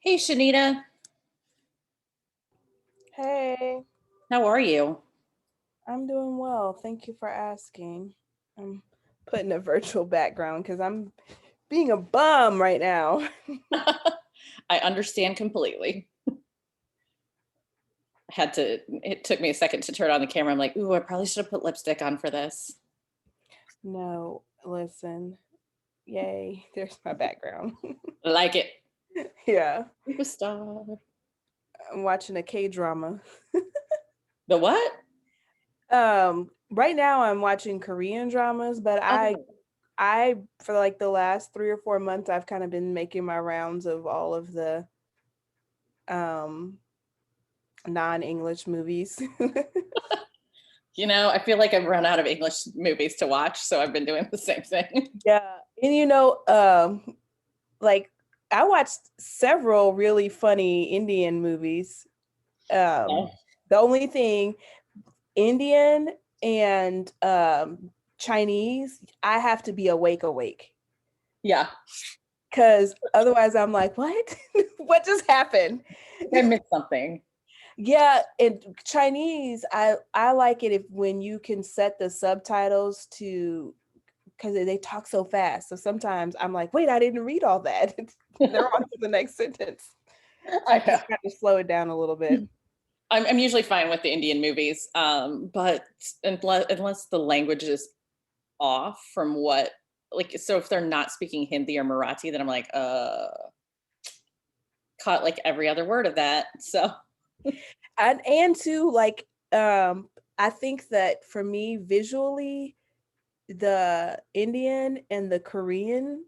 Hey, Shanita, Hey, how are you? I'm doing well. Thank you for asking. I'm putting a virtual background because I'm being a bum right now. I understand completely. It took me a second to turn on the camera. I'm like, ooh, I probably should have put lipstick on for this. No, listen. Yay, there's my background. Like it. Yeah, Superstar. I'm watching a K-drama. The what? Right now I'm watching Korean dramas, but I Oh, I for like the last 3 or 4 months I've kind of been making my rounds of all of the um non-English movies. I feel like I've run out of English movies to watch, so I've been doing the same thing. Yeah, and like I watched several really funny Indian movies. Oh, The only thing, Indian and Chinese, I have to be awake yeah, because otherwise I'm like, what? What just happened? I missed something. Yeah, and Chinese, I like it if when you can set the subtitles to because they talk so fast. So sometimes I'm like, wait, I didn't read all that. They're on to the next sentence. So I I just got to slow it down a little bit. I'm usually fine with the Indian movies, but unless the language is off from what, like, so if they're not speaking Hindi or Marathi, then I'm like, caught like every other word of that. So And too, like, I think that for me, visually, the Indian and the Korean,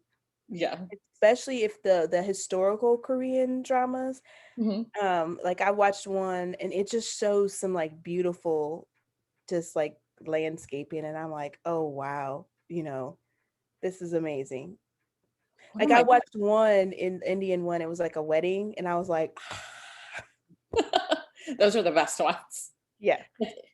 yeah. especially if the historical Korean dramas, Hmm. like I watched one and it just shows some like beautiful, just like landscaping, and I'm like, oh wow, this is amazing. One of Like I my watched one in Indian one, it was like a wedding, and I was like, those are the best ones. yeah,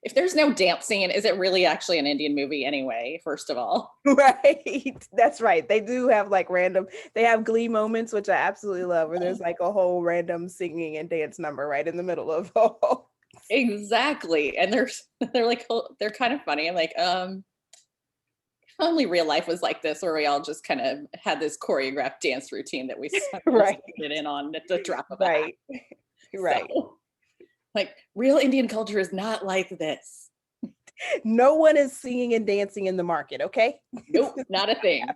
If there's no dancing, is it really actually an Indian movie anyway? First of all, right. That's right. They do have like random, they have glee moments, which I absolutely love, where there's like a whole random singing and dance number right in the middle of all. exactly. And they're like they're kind of funny. I'm like, if only real life was like this, where we all just kind of had this choreographed dance routine that we Right. get in on at the drop of a hat. Right. Right. So, like, real Indian culture is not like this. No one is singing and dancing in the market, okay? Nope, not a thing.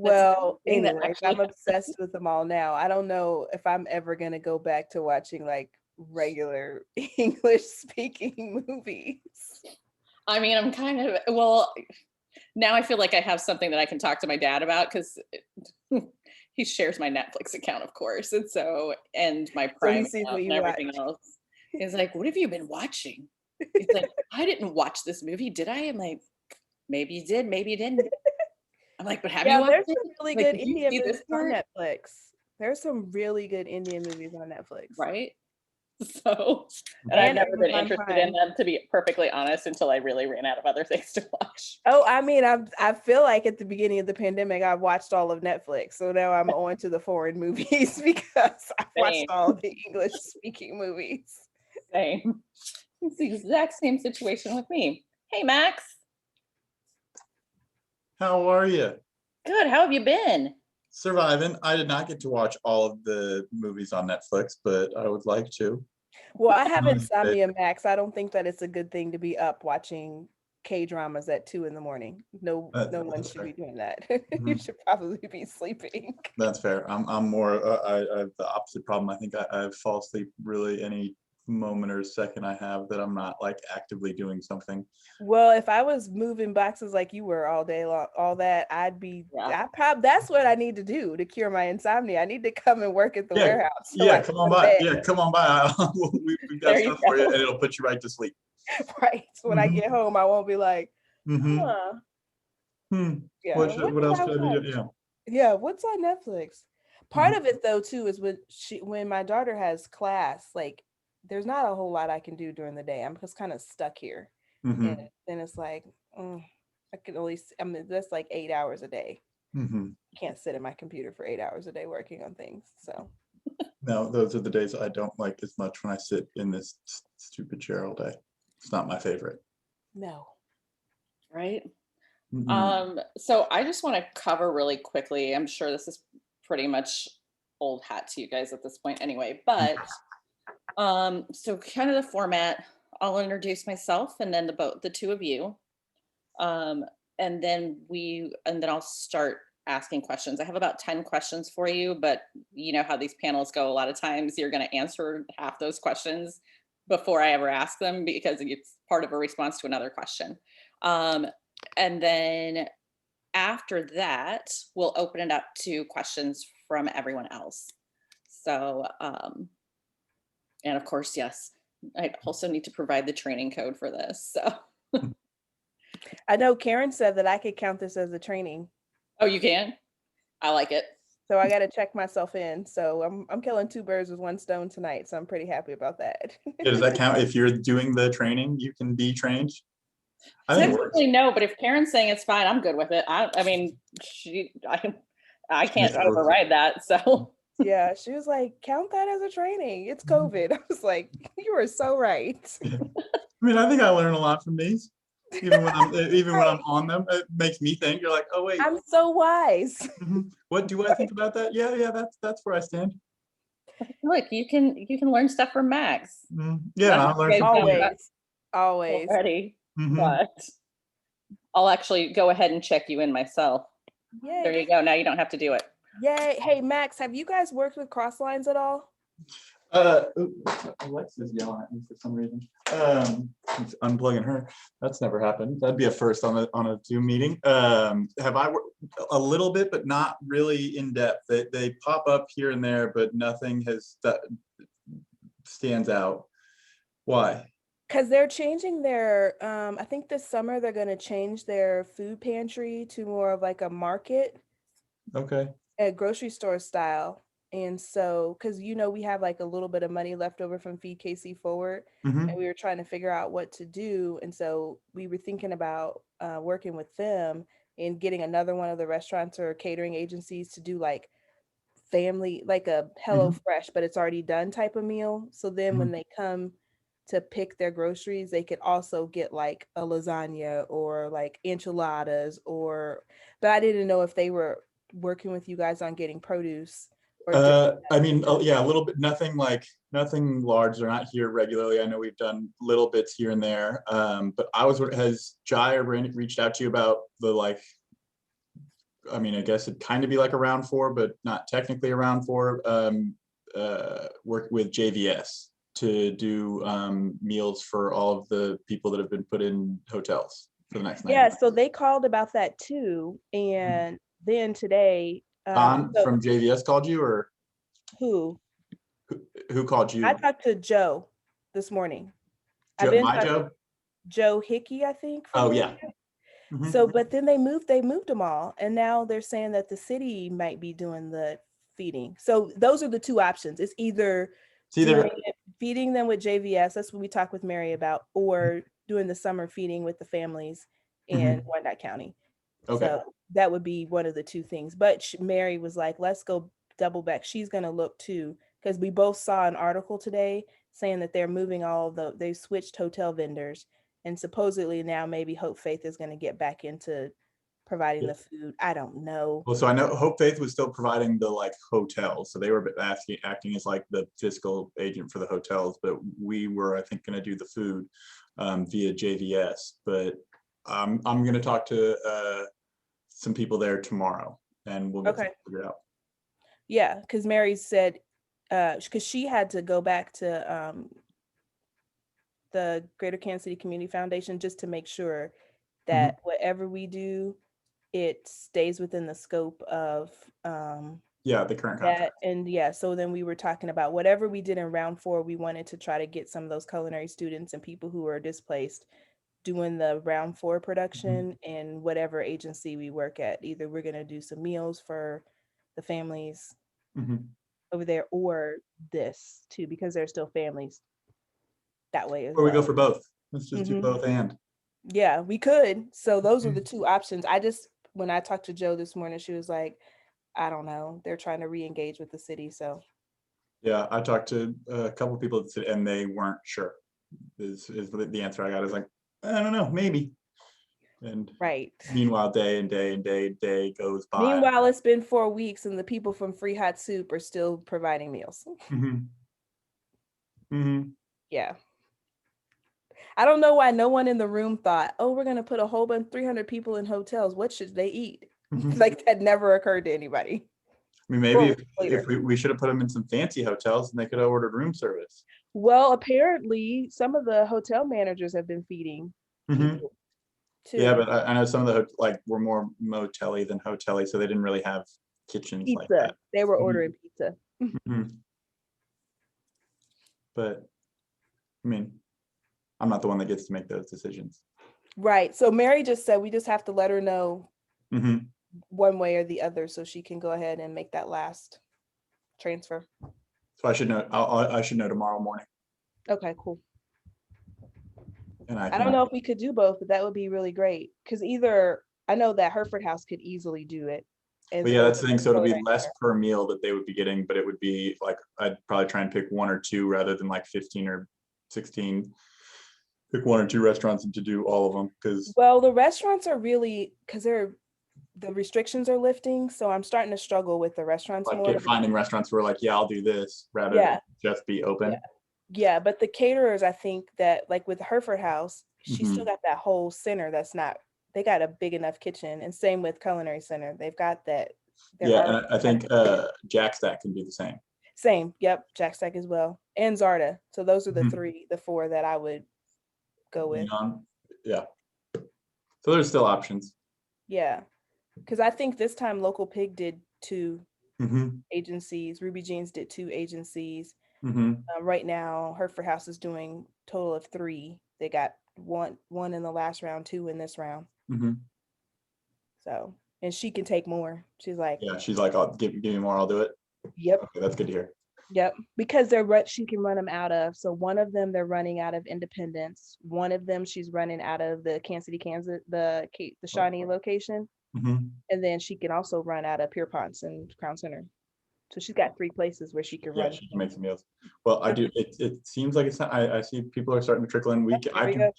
That's the Well, thing that anyways, actually I'm happens. obsessed with them all now. I don't know if I'm ever going to go back to watching like regular English speaking movies. I mean, I'm kind of, well, now I feel like I have something that I can talk to my dad about because he shares my Netflix account, of course. And my So he Prime sees account what and you everything watch. else. He's like, what have you been watching? He's like, I didn't watch this movie, did I? I'm like, maybe you did, maybe you didn't. I'm like, but have you Yeah, watched there's it? some really Like, good did you Indian see this movies on part? Netflix. There's some really good Indian movies on Netflix Right. So, and I've and never been Amazon interested in Prime. them, to be perfectly honest, until I really ran out of other things to watch. Oh, I mean, I feel like at the beginning of the pandemic, I watched all of Netflix. So now I'm on to the foreign movies because I've watched Same, all the English speaking movies. same. It's the exact same situation with me. Hey, Max. How are you? Good. How have you been? Surviving. I did not get to watch all of the movies on Netflix, but I would like to. Well, I have Um, they- insomnia, Max. I don't think that it's a good thing to be up watching K dramas at 2 in the morning. No, no one that's should be fair. doing that. You Mhm. should probably be sleeping. That's fair. I'm more. I have the opposite problem. I think I fall asleep really any moment or second I have that I'm not like actively doing something. Well, if I was moving boxes like you were all day long, all that, Yeah. that's what I need to do to cure my insomnia. I need to come and work at the Yeah, warehouse till yeah. I Come go on to by. bed. Yeah, come on by. We've got There you stuff for you, and go. it'll put you right to sleep. Right. So when I Hmm. get home, I won't be like, Hmm. huh, Hmm. yeah, what What did else I could I be watch? doing? Yeah. Yeah, what's on Netflix? Part Hmm. of it though too is when my daughter has class, like there's not a whole lot I can do during the day. I'm just kind of stuck here. And Hmm. then it's like, I can only I mean that's like 8 hours a day. Can't sit at my computer for 8 hours a day working on things. So No, those are the days I don't like as much, when I sit in this stupid chair all day. It's not my favorite. no. Right. Mm-mm. So I just want to cover really quickly. I'm sure this is pretty much old hat to you guys at this point anyway, but so kind of the format, I'll introduce myself and then the two of you. Um, and then I'll start asking questions. I have about 10 questions for you, but you know how these panels go. A lot of times you're going to answer half those questions before I ever ask them, because it's part of a response to another question. And then after that, we'll open it up to questions from everyone else. So, and of course, yes, I also need to provide the training code for this. So, I know Karen said that I could count this as a training. oh, you can? I like it. So I got to check myself in. So I'm killing two birds with one stone tonight. So I'm pretty happy about that. Yeah, does that count? If you're doing the training, you can be trained? I think it works. Technically, no, but if Karen's saying it's fine, I'm good with it. I mean, I can't override that. So, Yeah, she was like, count that as a training. It's COVID. I was like, you are so right. I mean, I think I learn a lot from these. Even when I'm on them, it makes me think. You're like, oh wait, I'm so wise. what do I think about that? Yeah, that's where I stand. look, you can learn stuff from Max. Yeah, I learned from you. Always. Already, but I'll actually go ahead and check you in myself. Yay. There you go. Now you don't have to do it. Yay. Hey, Max, have you guys worked with Crosslines at all? Alexa's yelling at me for some reason. Unplugging her. That's never happened. That'd be a first on a Zoom meeting. Have I worked a little bit, but not really in depth. They pop up here and there, but nothing that stands out. Why? Because they're changing their, I think this summer they're going to change their food pantry to more of like a market. Okay. A grocery store style. And so, because we have like a little bit of money left over from Feed KC Forward, and we were trying to figure out what to do. And so we were thinking about working with them and getting another one of the restaurants or catering agencies to do like family, like a Hello Fresh, but it's already done type of meal. So then when they come to pick their groceries, they could also get like a lasagna or like enchiladas but I didn't know if they were working with you guys on getting produce. I mean, yeah, a little bit, nothing large. They're not here regularly. I know we've done little bits here and there. But has Jai or Brandon reached out to you about the I mean, I guess it'd kind of be like a round 4, but not technically a round 4, work with JVS to do meals for all of the people that have been put in hotels for the next night. Yeah, so they called about that too. And then today, Don from JVS called you, or who called you? I talked to Joe this morning. Joe Hickey, I think. Oh yeah. So, but then they moved them all, and now they're saying that the city might be doing the feeding. So those are the two options. It's either feeding them with JVS, that's what we talked with Mary about, or doing the summer feeding with the families in Wyandotte County. Okay. So that would be one of the two things. But Mary was like, let's go double back. She's going to look too, because we both saw an article today saying that they're moving they switched hotel vendors, and supposedly now maybe Hope Faith is going to get back into providing the food. I don't know. Well, so I know Hope Faith was still providing the hotels, so they were acting as like the fiscal agent for the hotels, but we were, I think, going to do the food via JVS. But I'm going to talk to some people there tomorrow, and we'll get it figured out. Yeah, because Mary said, because she had to go back to the Greater Kansas City Community Foundation just to make sure that whatever we do, it stays within the scope of the current contract. And so then we were talking about whatever we did in round 4, we wanted to try to get some of those culinary students and people who are displaced doing the round 4 production, and whatever agency we work at, either we're going to do some meals for the families over there, or this too, because they're still families that way as or we go for both. Let's just do both. And yeah, we could. So those are the two options. I just when I talked to Joe this morning, she was like, I don't know. They're trying to re-engage with the city. So Yeah, I talked to a couple of people and they weren't sure. Is the answer I got is like, I don't know, maybe. And right. meanwhile, day and day and day goes by. Meanwhile, it's been 4 weeks and the people from Free Hot Soup are still providing meals. Yeah. I don't know why no one in the room thought, oh, we're going to put a whole bunch, 300 people in hotels. What should they eat? Like that never occurred to anybody. I mean, maybe if we should have put them in some fancy hotels and they could have ordered room service. Well, apparently some of the hotel managers have been feeding people too. Yeah, but I know some of the were more motel-y than hotel-y, so they didn't really have kitchens like that. They were ordering pizza. But I mean, I'm not the one that gets to make those decisions. Right. So Mary just said we just have to let her know one way or the other so she can go ahead and make that last transfer. So I should know. I should know tomorrow morning. Okay, cool. And I don't know if we could do both, but that would be really great. Because either I know that Hereford House could easily do it. But yeah, that's the thing. So it'll be less per meal that they would be getting, but it would be like I'd probably try and pick 1 or 2 rather than like 15 or 16. Pick 1 or 2 restaurants and to do all of them because. Well, the restaurants are really because the restrictions are lifting, so I'm starting to struggle with the restaurants more. Finding restaurants who are like, yeah, I'll do this rather than just be open. Yeah, but the caterers, I think that like with Hereford House, she's still got that whole center that's not. They got a big enough kitchen, and same with Culinary Center. They've got that. Yeah, and I think Jack Stack can do the same. Same, yep, Jack Stack as well, and Zarda. So those are the 4 that I would go with. Yeah. So there's still options. Yeah, because I think this time Local Pig did 2 agencies. Ruby Jeans did 2 agencies. Right now, Hereford House is doing total of 3. They got one in the last round, 2 in this round. So, and she can take more. She's like, I'll give me more, I'll do it. Yep. Okay, that's good to hear. Yep, because she can run them out of. So one of them they're running out of Independence. One of them she's running out of the Kansas City, Kansas, the Shawnee location, and then she can also run out of Pierpont and Crown Center. So she's got 3 places where she can run. She can make some meals. Well, I do. It seems like it's not. I see people are starting to trickle in. I can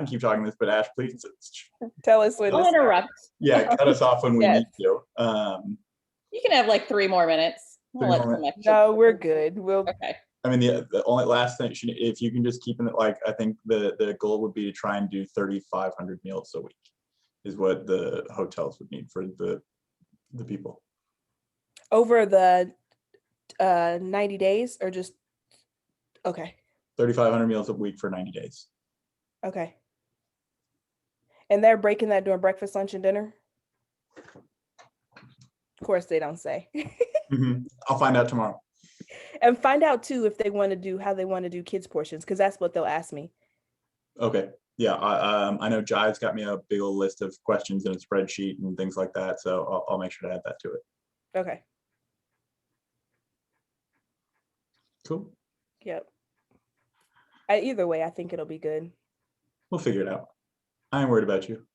keep talking this, but Ash, please tell us when. I'll interrupt. Yeah, cut us off when we need to. You can have like 3 more minutes. No, we're good. Okay. I mean, the only last thing, if you can just keep it like, I think the goal would be to try and do 3,500 meals a week, is what the hotels would need for the people. Over the 90 days or just, okay. 3,500 meals a week for 90 days. Okay. And they're breaking that during breakfast, lunch, and dinner? Of course, they don't say. I'll find out tomorrow. And find out too if they want to do how they want to do kids portions, because that's what they'll ask me. Okay. Yeah. I know Jive's got me a big old list of questions in a spreadsheet and things like that. So I'll make sure to add that to it. Okay. Cool. Yep. Either way, I think it'll be good. We'll figure it out. I ain't worried about you.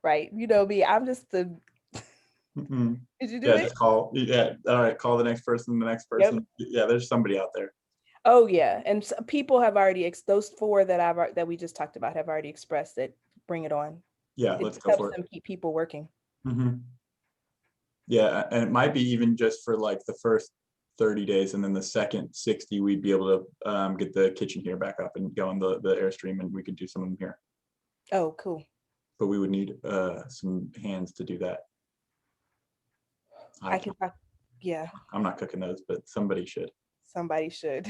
Right. You know me. I'm just the. Did you do it? Just call. Yeah. All right. Call the next person. The next person. Yep. Yeah. There's somebody out there. Oh yeah, and people have already those 4 that we just talked about have already expressed that bring it on. Yeah, let's go for it. Them keep people working. Yeah, and it might be even just for like the first 30 days, and then the second 60, we'd be able to get the kitchen here back up and go on the Airstream, and we could do some of them here. Oh, cool. But we would need some hands to do that. I can. Yeah. I'm not cooking those, but somebody should. Somebody should.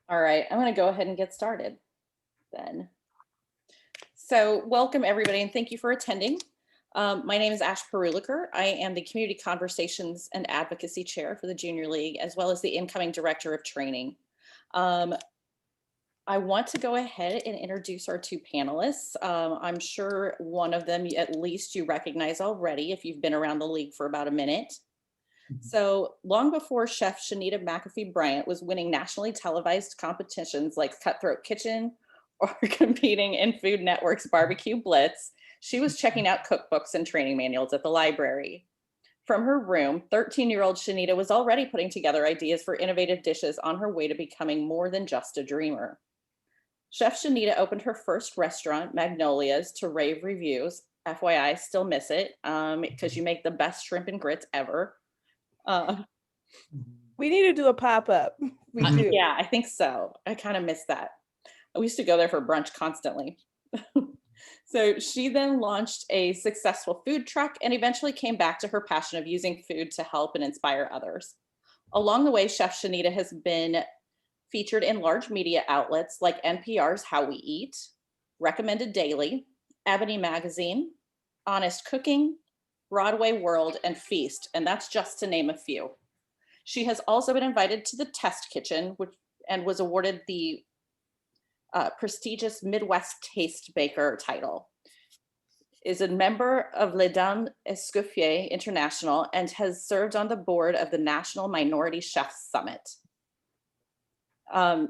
All right, I'm going to go ahead and get started then. So welcome everybody and thank you for attending. My name is Ash Perulaker. I am the Community Conversations and Advocacy Chair for the Junior League, as well as the incoming Director of Training. I want to go ahead and introduce our 2 panelists. I'm sure one of them at least you recognize already if you've been around the league for about a minute. So long before Chef Shanita McAfee Bryant was winning nationally televised competitions like Cutthroat Kitchen or competing in Food Network's Barbecue Blitz, she was checking out cookbooks and training manuals at the library. From her room, 13-year-old Shanita was already putting together ideas for innovative dishes on her way to becoming more than just a dreamer. Chef Shanita opened her first restaurant, Magnolia's, to rave reviews. FYI, still miss it because you make the best shrimp and grits ever. We need to do a pop-up. We do. Yeah, I think so. I kind of miss that. We used to go there for brunch constantly. So she then launched a successful food truck and eventually came back to her passion of using food to help and inspire others. Along the way, Chef Shanita has been featured in large media outlets like NPR's How We Eat, Recommended Daily, Ebony Magazine, Honest Cooking, Broadway World, and Feast, and that's just to name a few. She has also been invited to the Test Kitchen, and was awarded the prestigious Midwest Taste Baker title. Is a member of Les Dames Escoffier International and has served on the board of the National Minority Chefs Summit.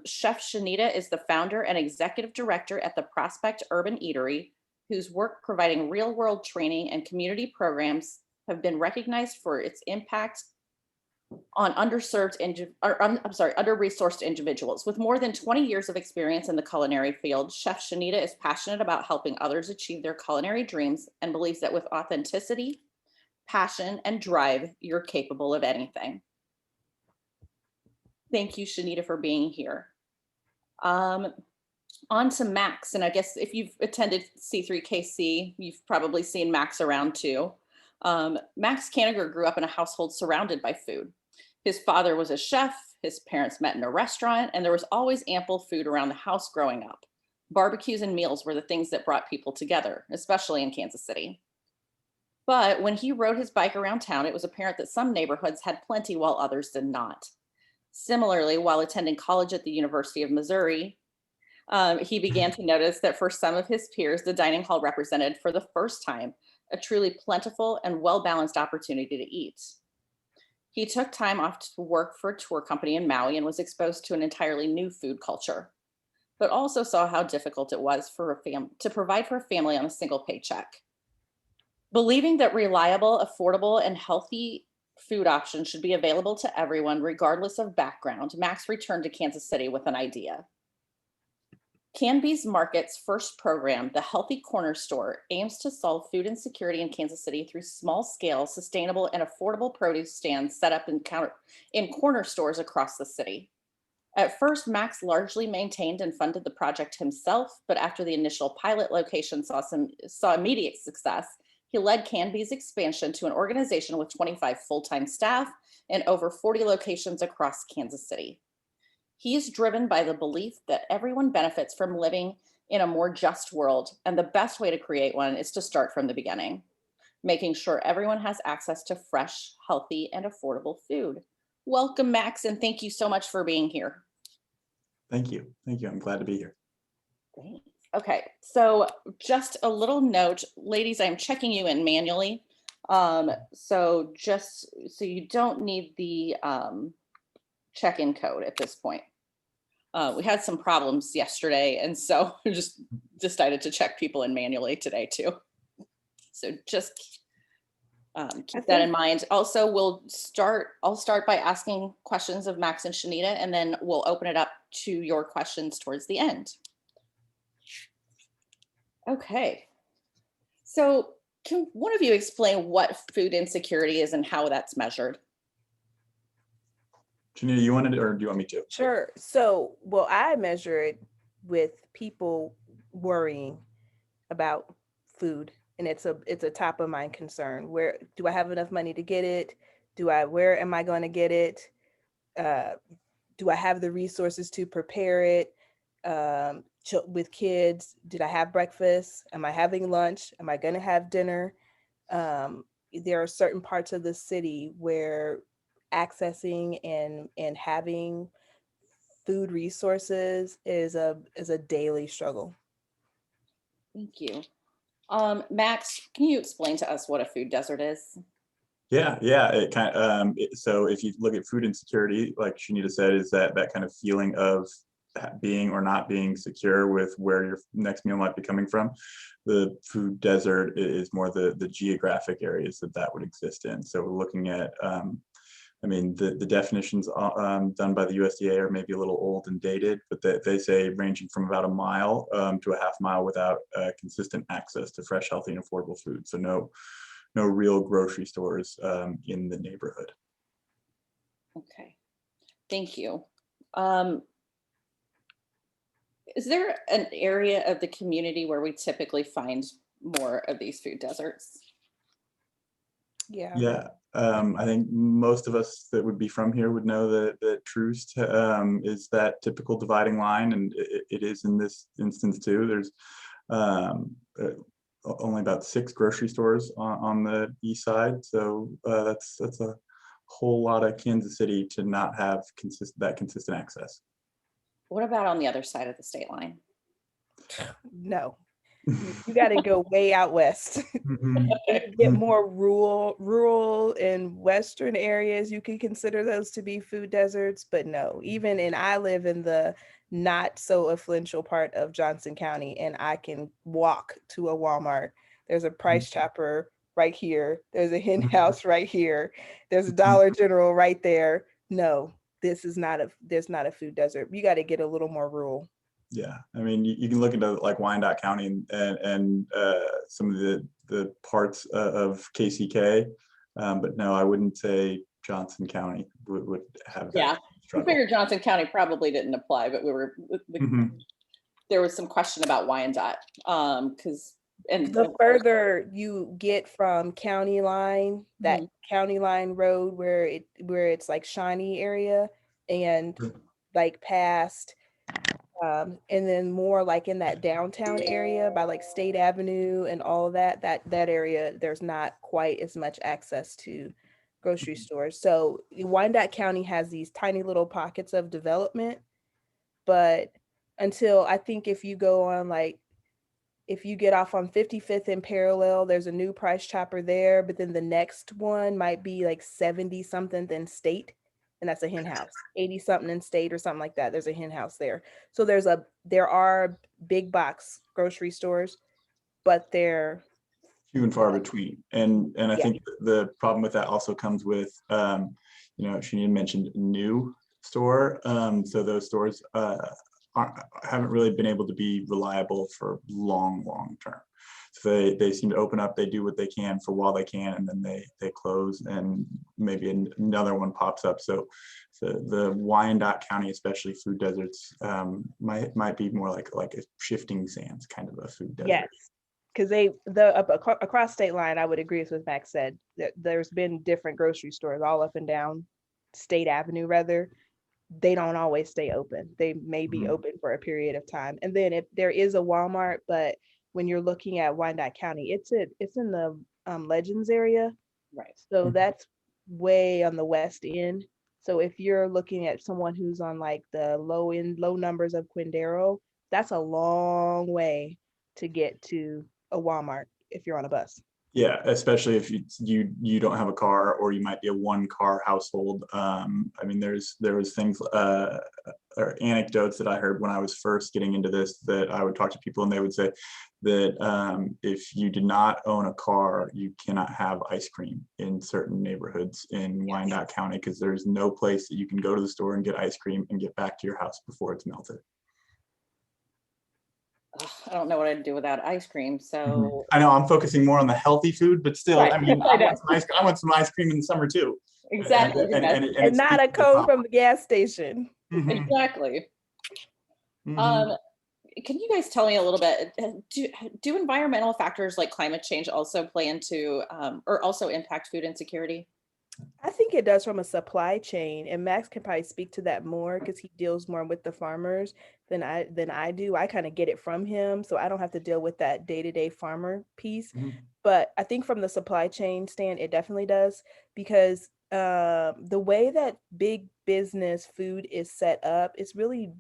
Chef Shanita is the founder and executive director at the Prospect Urban Eatery, whose work providing real-world training and community programs have been recognized for its impact on under-resourced individuals. With more than 20 years of experience in the culinary field, Chef Shanita is passionate about helping others achieve their culinary dreams and believes that with authenticity, passion, and drive, you're capable of anything. Thank you, Shanita, for being here. On to Max, and I guess if you've attended C3KC, you've probably seen Max around too. Max Kaniger grew up in a household surrounded by food. His father was a chef, his parents met in a restaurant, and there was always ample food around the house growing up. Barbecues and meals were the things that brought people together, especially in Kansas City. But when he rode his bike around town, it was apparent that some neighborhoods had plenty while others did not. Similarly, while attending college at the University of Missouri, he began to notice that for some of his peers, the dining hall represented for the first time a truly plentiful and well-balanced opportunity to eat. He took time off to work for a tour company in Maui and was exposed to an entirely new food culture, but also saw how difficult it was for to provide for a family on a single paycheck. Believing that reliable, affordable, and healthy food options should be available to everyone, regardless of background, Max returned to Kansas City with an idea. Kanbe's Market's first program, the Healthy Corner Store, aims to solve food insecurity in Kansas City through small-scale, sustainable, and affordable produce stands set up in corner stores across the city. At first, Max largely maintained and funded the project himself, but after the initial pilot location saw immediate success, he led Kanbe's expansion to an organization with 25 full-time staff and over 40 locations across Kansas City. He is driven by the belief that everyone benefits from living in a more just world, and the best way to create one is to start from the beginning, making sure everyone has access to fresh, healthy, and affordable food. Welcome, Max, and thank you so much for being here. Thank you. Thank you. I'm glad to be here. Great. Okay, so just a little note, ladies, I'm checking you in manually. So just so you don't need the check-in code at this point. We had some problems yesterday, and so we just decided to check people in manually today too. So just keep that in mind. Also, I'll start by asking questions of Max and Shanita, and then we'll open it up to your questions towards the end. Okay. So can one of you explain what food insecurity is and how that's measured? Shanita, you wanted, or do you want me to? Sure. So, well, I measure it with people worrying about food, and it's a top of mind concern. Where do I have enough money to get it? Where am I going to get it? Do I have the resources to prepare it? With kids, did I have breakfast? Am I having lunch? Am I going to have dinner? There are certain parts of the city where accessing and having food resources is a daily struggle. Thank you. Max, can you explain to us what a food desert is? Yeah. It kind of, so if you look at food insecurity, like Shanita said, is that kind of feeling of being or not being secure with where your next meal might be coming from. The food desert is more the geographic areas that would exist in. So we're looking at, I mean, the definitions done by the USDA are maybe a little old and dated, but they say ranging from about a mile to a half mile without consistent access to fresh, healthy, and affordable food. So no real grocery stores in the neighborhood. Okay, thank you. Is there an area of the community where we typically find more of these food deserts? Yeah. I think most of us that would be from here would know that Troost is that typical dividing line, and it is in this instance too. There's only about 6 grocery stores on the east side, so that's a whole lot of Kansas City to not have consistent access. What about on the other side of the state line? No, you got to go way out west. Get more rural and western areas. You can consider those to be food deserts, but no, I live in the not so affluential part of Johnson County, and I can walk to a Walmart. There's a Price Chopper right here. There's a Hen House right here. There's a Dollar General right there. No, there's not a food desert. You got to get a little more rural. Yeah, I mean, you can look into like Wyandotte County and some of the parts of KCK, but no, I wouldn't say Johnson County would have that. Yeah, I figured Johnson County probably didn't apply, but there was some question about Wyandotte because the further you get from county line, that county line road where it's like Shawnee area and like past and then more like in that downtown area by like State Avenue and all of that area, there's not quite as much access to grocery stores. So Wyandotte County has these tiny little pockets of development, but until I think if you go on like if you get off on 55th and Parallel, there's a new Price Chopper there, but then the next one might be like 70 something then State, and that's a Hen House. 80 something in State or something like that. There's a Hen House there. So there are big box grocery stores, but they're few and far between. And I think the problem with that also comes with Shanita mentioned new store. So those stores haven't really been able to be reliable for long term. So they seem to open up, they do what they can for while they can, and then they close, and maybe another one pops up. So the Wyandotte County, especially food deserts, might be more like a shifting sands kind of a food desert. Yes, because across state line, I would agree with what Max said. There's been different grocery stores all up and down State Avenue, rather. They don't always stay open. They may be open for a period of time. And then if there is a Walmart, but when you're looking at Wyandotte County, it's in the Legends area. Right. So that's way on the west end. So if you're looking at someone who's on like the low numbers of Quindaro, that's a long way to get to a Walmart if you're on a bus. Yeah, especially if you don't have a car, or you might be a 1-car household. I mean, there was things or anecdotes that I heard when I was first getting into this, that I would talk to people and they would say that if you did not own a car, you cannot have ice cream in certain neighborhoods in Wyandotte County, because there's no place that you can go to the store and get ice cream and get back to your house before it's melted. I don't know what I'd do without ice cream. So I know I'm focusing more on the healthy food, but still, right. I mean, I want some ice cream in the summer too. Exactly. And not a cone from the gas station. Exactly. Can you guys tell me a little bit, do environmental factors like climate change also play into or also impact food insecurity? I think it does from a supply chain, and Max can probably speak to that more because he deals more with the farmers than I do. I kind of get it from him, so I don't have to deal with that day-to-day farmer piece. But I think from the supply chain stand, it definitely does, because the way that big business food is set up, it's really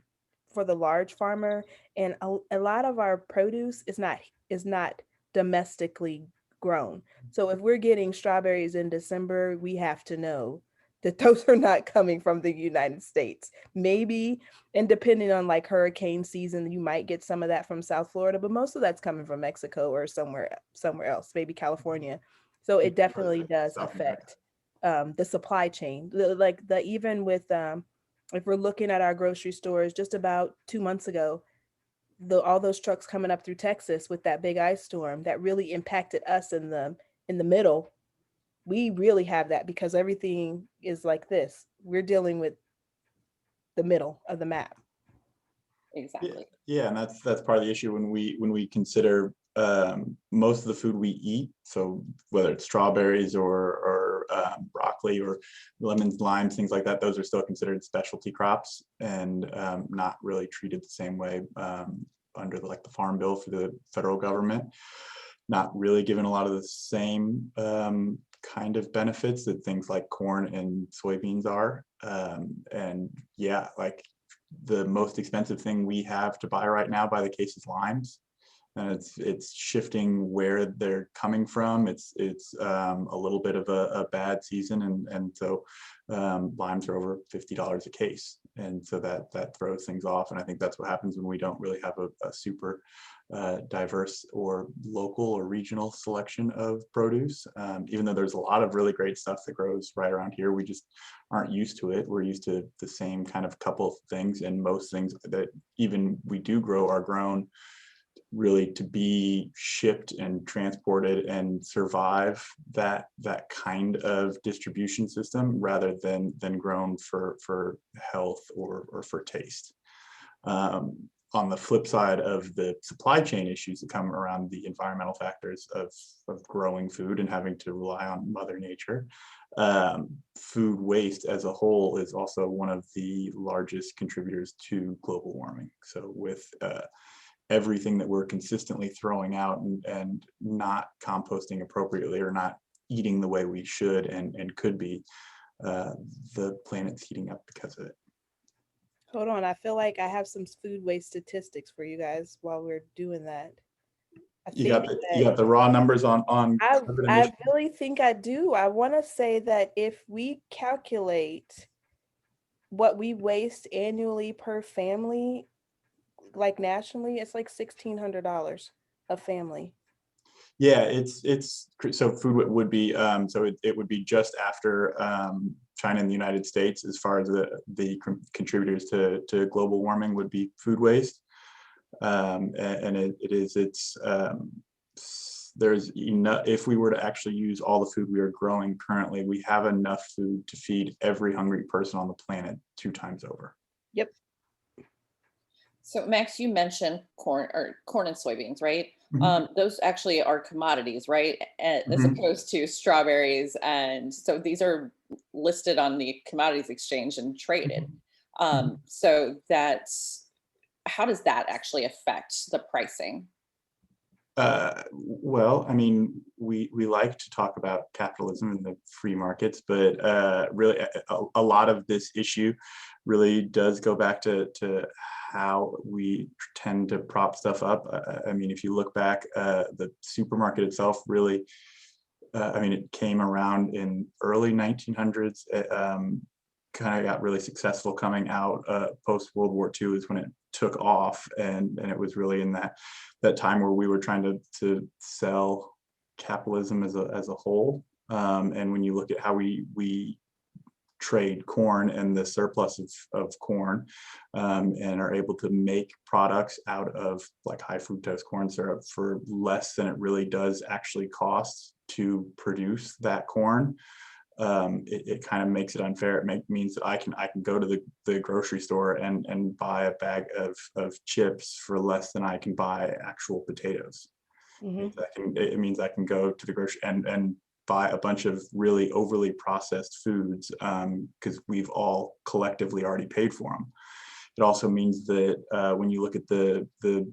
for the large farmer, and a lot of our produce is not domestically grown. So if we're getting strawberries in December, we have to know that those are not coming from the United States. Maybe, and depending on like hurricane season, you might get some of that from South Florida, but most of that's coming from Mexico or somewhere else, maybe California. So it definitely does affect the supply chain. Even with if we're looking at our grocery stores, just about 2 months ago, all those trucks coming up through Texas with that big ice storm that really impacted us in the middle. We really have that because everything is like this. We're dealing with the middle of the map. Exactly. Yeah, and that's part of the issue when we consider most of the food we eat. So whether it's strawberries or broccoli or lemons, limes, things like that, those are still considered specialty crops and not really treated the same way under the Farm Bill for the federal government. Not really given a lot of the same kind of benefits that things like corn and soybeans are. And yeah, like the most expensive thing we have to buy right now by the case is limes. And it's shifting where they're coming from. It's a little bit of a bad season, and so limes are over $50 a case, and so that throws things off. And I think that's what happens when we don't really have a super diverse or local or regional selection of produce. Even though there's a lot of really great stuff that grows right around here, we just aren't used to it. We're used to the same kind of couple of things, and most things that even we do grow are grown really to be shipped and transported and survive that kind of distribution system rather than grown for health or for taste. On the flip side of the supply chain issues that come around the environmental factors of growing food and having to rely on Mother Nature, food waste as a whole is also one of the largest contributors to global warming. So with everything that we're consistently throwing out and not composting appropriately or not eating the way we should and could be, the planet's heating up because of it. Hold on, I feel like I have some food waste statistics for you guys while we're doing that. You got the raw numbers on carbon I emissions? really think I do. I want to say that if we calculate what we waste annually per family, like nationally, it's like $1,600 a family. Yeah, it's so food would be so it would be just after China and the United States as far as the contributors to global warming would be food waste. And there's enough. If we were to actually use all the food we are growing currently, we have enough food to feed every hungry person on the planet 2 times over. Yep. So Max, you mentioned corn and soybeans, right? Mhm. Those actually are commodities, right? As Mhm. opposed to strawberries. And so these are listed on the commodities exchange and traded. Mhm. So how does that actually affect the pricing? Well, I mean, we like to talk about capitalism and the free markets, but really a lot of this issue really does go back to how we tend to prop stuff up. I mean, if you look back, the supermarket itself really, I mean, it came around in early 1900s. Kind of got really successful coming out post World War II is when it took off, and it was really in that time where we were trying to sell capitalism as a whole. And when you look at how we trade corn and the surplus of corn, and are able to make products out of like high fructose corn syrup for less than it really does actually cost to produce that corn, it kind of makes it unfair. It means that I can go to the grocery store and buy a bag of chips for less than I can buy actual potatoes. Mm-hmm. It means I can go to the grocery and buy a bunch of really overly processed foods because we've all collectively already paid for them. It also means that when you look at the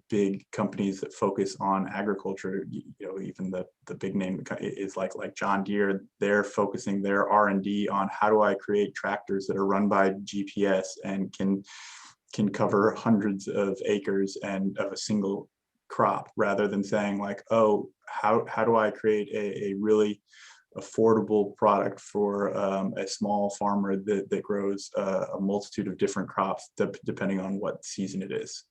big companies that focus on agriculture, you know, even the big name is like John Deere. They're focusing their R&D on how do I create tractors that are run by GPS and can cover hundreds of acres and of a single crop, rather than saying like, oh, how do I create a really affordable product for a small farmer that grows a multitude of different crops depending on what season it is.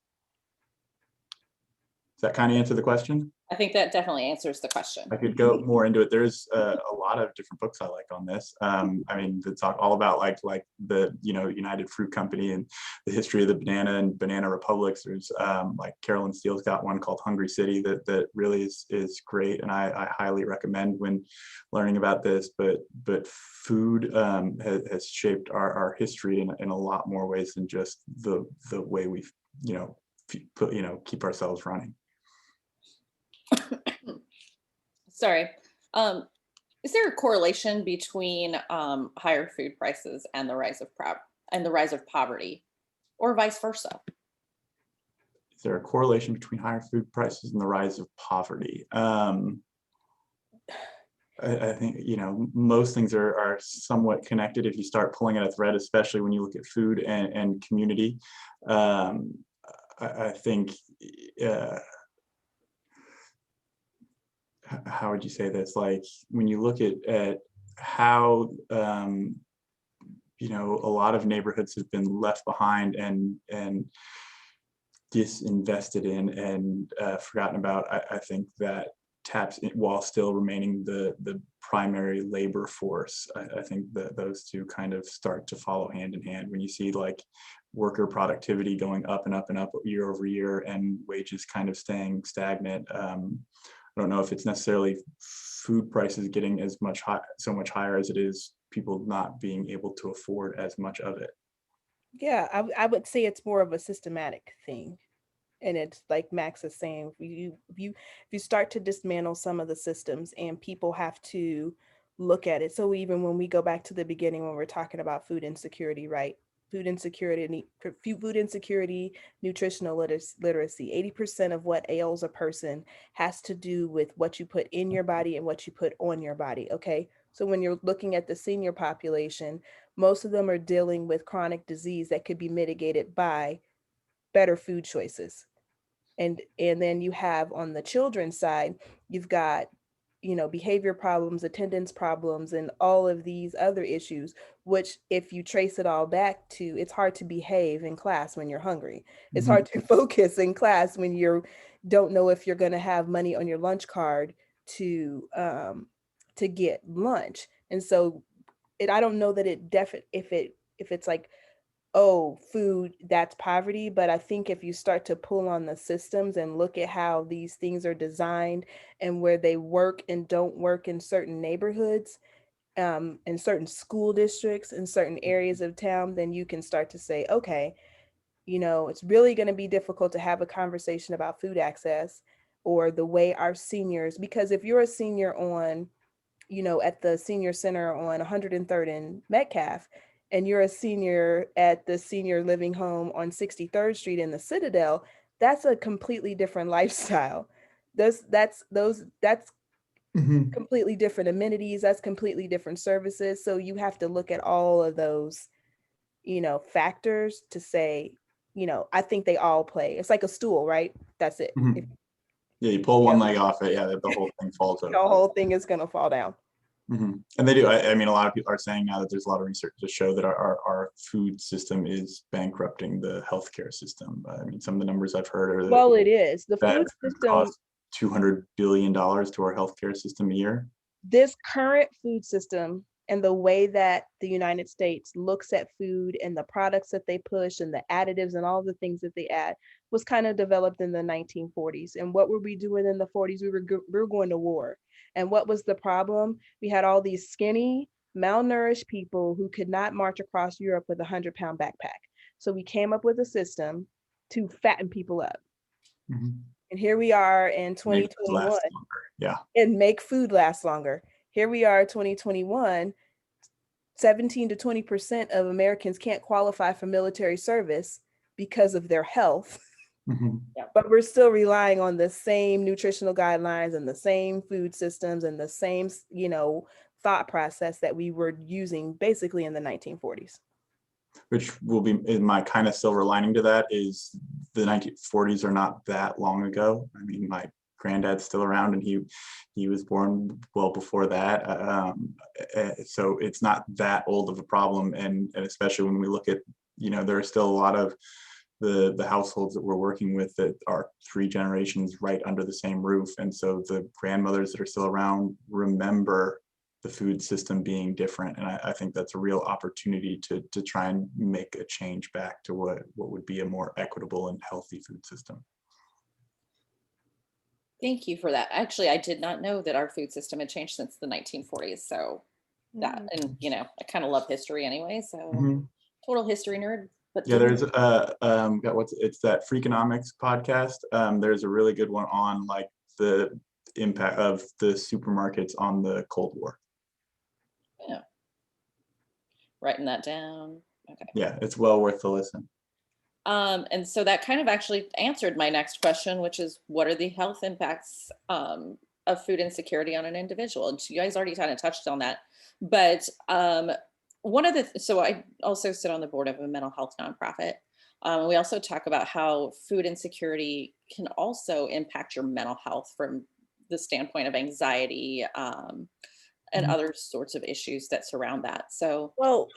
Does that kind of answer the question? I think that definitely answers the question. I could go more into it. There's a lot of different books I like on this. I mean, they talk all about like the United Fruit Company and the history of the banana and banana republics. There's like Carolyn Steele's got one called Hungry City that really is great, and I highly recommend when learning about this. But food has shaped our history in a lot more ways than just the way we keep ourselves running. Sorry. Is there a correlation between higher food prices and the rise of poverty, or vice versa? Is there a correlation between higher food prices and the rise of poverty? I think most things are somewhat connected if you start pulling at a thread, especially when you look at food and community. I think. How would you say this? Like when you look at how a lot of neighborhoods have been left behind and disinvested in and forgotten about, I think that taps in, while still remaining the primary labor force. I think that those two kind of start to follow hand in hand when you see like worker productivity going up and up and up year over year and wages kind of staying stagnant. I don't know if it's necessarily food prices getting so much higher as it is people not being able to afford as much of it. Yeah, I would say it's more of a systematic thing. And it's like Max is saying, if you start to dismantle some of the systems and people have to look at it. So even when we go back to the beginning, when we're talking about food insecurity, right? Food insecurity, nutritional literacy, 80% of what ails a person has to do with what you put in your body and what you put on your body. Okay. So when you're looking at the senior population, most of them are dealing with chronic disease that could be mitigated by better food choices. And then you have on the children's side, you've got behavior problems, attendance problems, and all of these other issues, which if you trace it all back to, it's hard to behave in class when you're hungry. It's hard to focus in class when you don't know if you're going to have money on your lunch card to get lunch. And so I don't know that if it's like, oh, food, that's poverty. But I think if you start to pull on the systems and look at how these things are designed and where they work and don't work in certain neighborhoods, in certain school districts, in certain areas of town, then you can start to say, okay, it's really going to be difficult to have a conversation about food access or the way our seniors, because if you're a senior on, at the senior center on 103rd and Metcalf, and you're a senior at the senior living home on 63rd Street in the Citadel, that's a completely different lifestyle. That's completely different amenities. That's completely different services. So you have to look at all of those, factors to say, I think they all play. It's like a stool, right? That's it. Yeah, you pull one leg off it, yeah, the whole thing falls over. The whole thing is going to fall down. And they do. I mean, a lot of people are saying now that there's a lot of research to show that our food system is bankrupting the healthcare system. I mean, some of the numbers I've heard are that, well, it is. The food system costs $200 billion to our healthcare system a year. This current food system and the way that the United States looks at food and the products that they push and the additives and all the things that they add was kind of developed in the 1940s. And what were we doing in the 40s? We were going to war. And what was the problem? We had all these skinny, malnourished people who could not march across Europe with a 100-pound backpack. So we came up with a system to fatten people up. And here we are in 2021. Yeah. And make food last longer. Here we are 2021, 17 to 20% of Americans can't qualify for military service because of their health. But we're still relying on the same nutritional guidelines and the same food systems and the same, thought process that we were using basically in the 1940s. Which will be my kind of silver lining to that is the 1940s are not that long ago. I mean, my granddad's still around, and he was born well before that. So it's not that old of a problem, and especially when we look at, there are still a lot of the households that we're working with that are 3 generations right under the same roof, and so the grandmothers that are still around remember the food system being different, and I think that's a real opportunity to try and make a change back to what would be a more equitable and healthy food system. Thank you for that. Actually, I did not know that our food system had changed since the 1940s. So that, and I kind of love history anyway. So Mhm. total history nerd. But Yeah, there's it's that Freakonomics podcast. There's a really good one on like the impact of the supermarkets on the Cold War. Yeah. Writing that down. Okay. Yeah, it's well worth the listen. And so that kind of actually answered my next question, which is what are the health impacts of food insecurity on an individual? And you guys already kind of touched on that. But so I also sit on the board of a mental health nonprofit. We also talk about how food insecurity can also impact your mental health from the standpoint of anxiety and other sorts of issues that surround that. So, Well,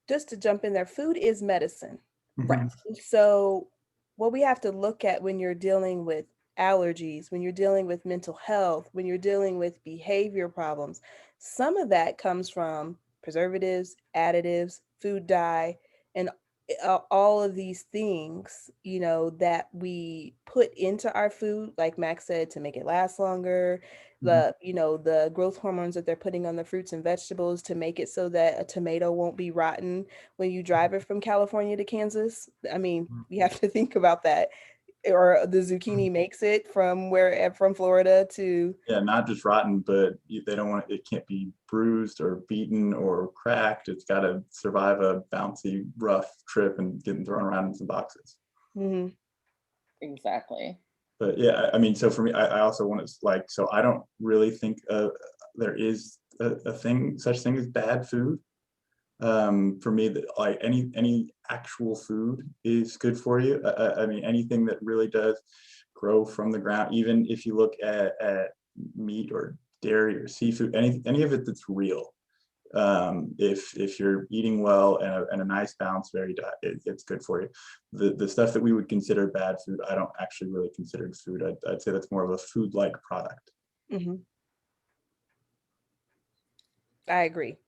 just to jump in there, food is medicine. right. So what we have to look at when you're dealing with allergies, when you're dealing with mental health, when you're dealing with behavior problems, some of that comes from preservatives, additives, food dye, and all of these things, that we put into our food, like Max said, to make it last longer, the growth hormones that they're putting on the fruits and vegetables to make it so that a tomato won't be rotten when you drive it from California to Kansas. I mean, we have to think about that. Or the zucchini makes it from Florida to. Yeah, not just rotten, but they don't want it can't be bruised or beaten or cracked. It's got to survive a bouncy, rough trip and getting thrown around in some boxes. Mm-hmm. Exactly. But yeah, I mean, so for me, I also want to so I don't really think there is a such thing as bad food. For me, that like any actual food is good for you. I mean, anything that really does grow from the ground, even if you look at meat or dairy or seafood, any of it that's real. If you're eating well and a nice balanced varied diet, it's good for you. The stuff that we would consider bad food, I don't actually really consider it food. I'd say that's more of a food-like product. Mm-hmm. I agree.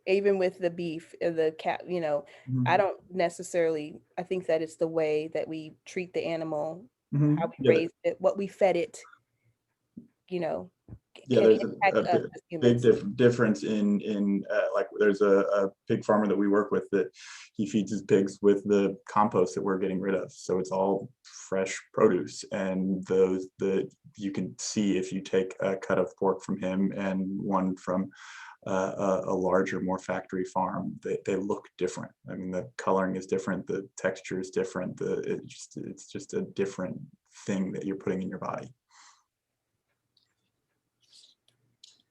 Even with the beef, the cat, I don't necessarily, I think that it's the way that we treat the animal, how we Yeah, raised it, what we fed it, yeah, can there's impact a us as big humans. difference in like there's a pig farmer that we work with that he feeds his pigs with the compost that we're getting rid of, so it's all fresh produce, and you can see if you take a cut of pork from him and one from a larger, more factory farm, they look different. I mean, the coloring is different, the texture is different, it's just a different thing that you're putting in your body.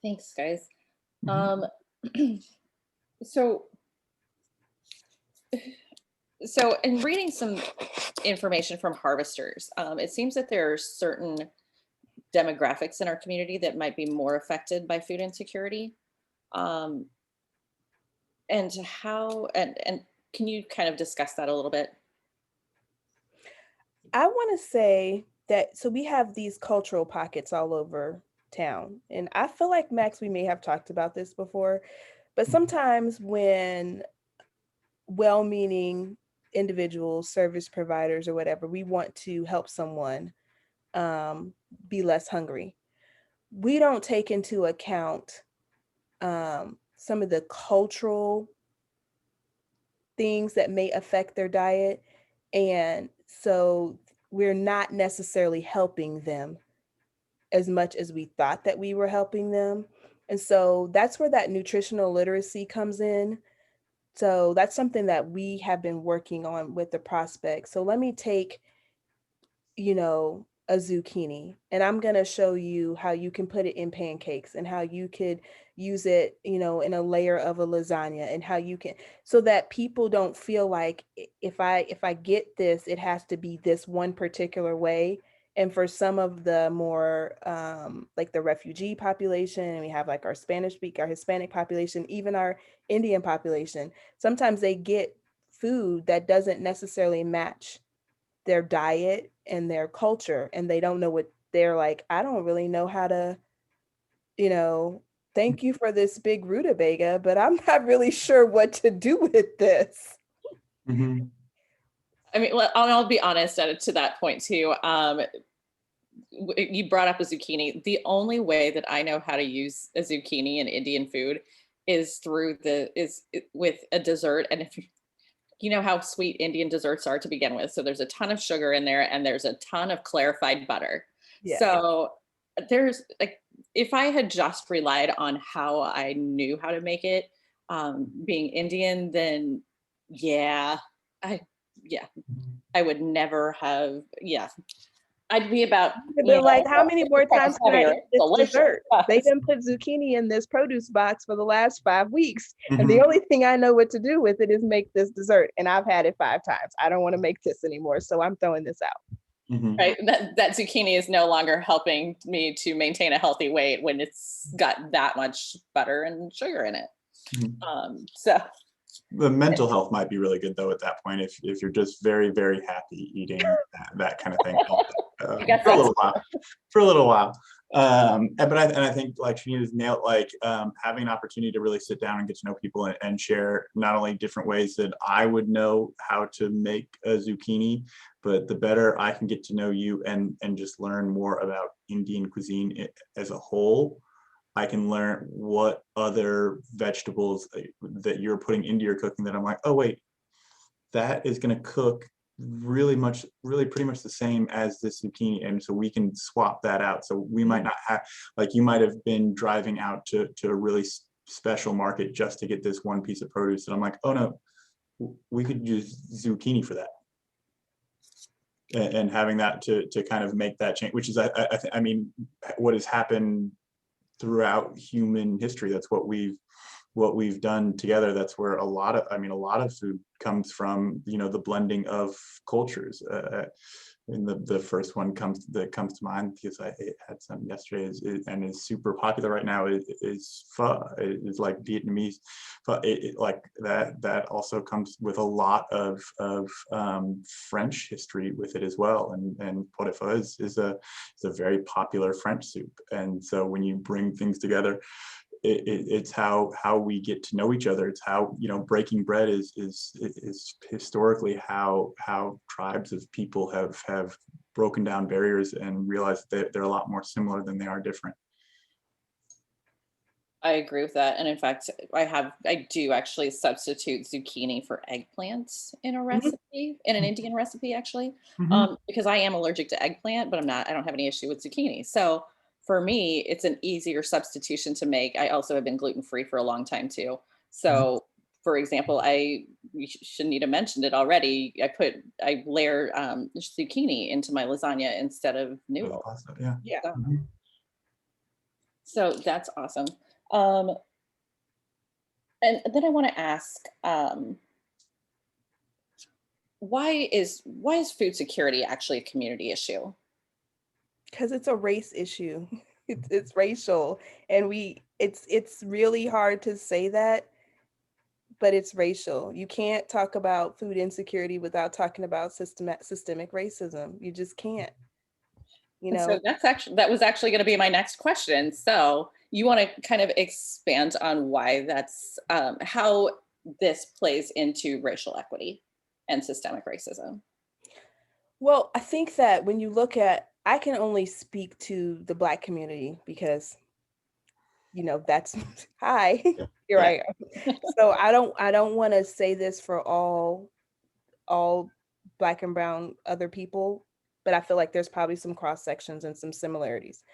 Thanks, guys. So in reading some information from harvesters, it seems that there are certain demographics in our community that might be more affected by food insecurity. And can you kind of discuss that a little bit? I want to say that, so we have these cultural pockets all over town. And I feel like, Max, we may have talked about this before, but sometimes when well-meaning individuals, service providers or whatever, we want to help someone be less hungry, we don't take into account some of the cultural things that may affect their diet. And so we're not necessarily helping them as much as we thought that we were helping them. And so that's where that nutritional literacy comes in. So that's something that we have been working on with the prospects. So let me take, a zucchini, and I'm going to show you how you can put it in pancakes and how you could use it, in a layer of a lasagna, and how you can, so that people don't feel like if I get this, it has to be this one particular way. And for some of the more like the refugee population, and we have like our Spanish speaker, our Hispanic population, even our Indian population, sometimes they get food that doesn't necessarily match their diet and their culture, and they don't know what they're like. I don't really know how to, thank you for this big rutabaga, but I'm not really sure what to do with this. Mm-hmm. I mean, I'll be honest to that point too. You brought up a zucchini. The only way that I know how to use a zucchini in Indian food is with a dessert. And if you know how sweet Indian desserts are to begin with, so there's a ton of sugar in there and there's a ton of clarified butter. Yeah. So there's like, if I had just relied on how I knew how to make it, being Indian, then yeah, I yeah, I would never have. Yeah, I'd be about, But like, how many more times can I heavier. eat this Delicious. dessert? They done put zucchini in this produce box for the last 5 weeks. Mm-hmm. And the only thing I know what to do with it is make this dessert. And I've had it 5 times. I don't want to make this anymore. So I'm throwing this out. Mm-hmm. Right. That zucchini is no longer helping me to maintain a healthy weight when it's got that much butter and sugar in it. Mm-hmm. So the mental health might be really good though at that point if you're just very, very happy eating that kind of thing for a little while. But I think like Shanita's nailed, like having an opportunity to really sit down and get to know people and share not only different ways that I would know how to make a zucchini, but the better I can get to know you and just learn more about Indian cuisine as a whole. I can learn what other vegetables that you're putting into your cooking that I'm like, oh wait, that is going to cook really pretty much the same as this zucchini, and so we can swap that out. So we might not have, like, you might have been driving out to a really special market just to get this one piece of produce, and I'm like, oh no, we could use zucchini for that. And having that to kind of make that change, which is I mean, what has happened throughout human history. That's what we've done together. That's where a lot of food comes from, the blending of cultures. And the first one that comes to mind, because I had some yesterday, and is super popular right now, is pho. It's like Vietnamese pho. Like that also comes with a lot of French history with it as well. And pot de pho is a very popular French soup. And so when you bring things together, it's how we get to know each other. It's how, breaking bread is historically how tribes of people have broken down barriers and realized that they're a lot more similar than they are different. I agree with that. And in fact, I do actually substitute zucchini for eggplants in a recipe, in an Indian recipe, actually, because I am allergic to eggplant, but I don't have any issue with zucchini. So for me, it's an easier substitution to make. I also have been gluten-free for a long time too. So for example, Shanita mentioned it already. I layer zucchini into my lasagna instead of noodle. Yeah. So that's awesome. And then I want to ask, why is food security actually a community issue? Because it's a race issue. It's racial, and it's really hard to say that, but it's racial. You can't talk about food insecurity without talking about systemic racism. You just can't. So that was actually going to be my next question. So you want to kind of expand on why that's how this plays into racial equity and systemic racism? Well, I think that when you look at, I can only speak to the Black community because, that's hi, here I am. So I don't want to say this for all Black and brown other people, but I feel like there's probably some cross sections and some similarities.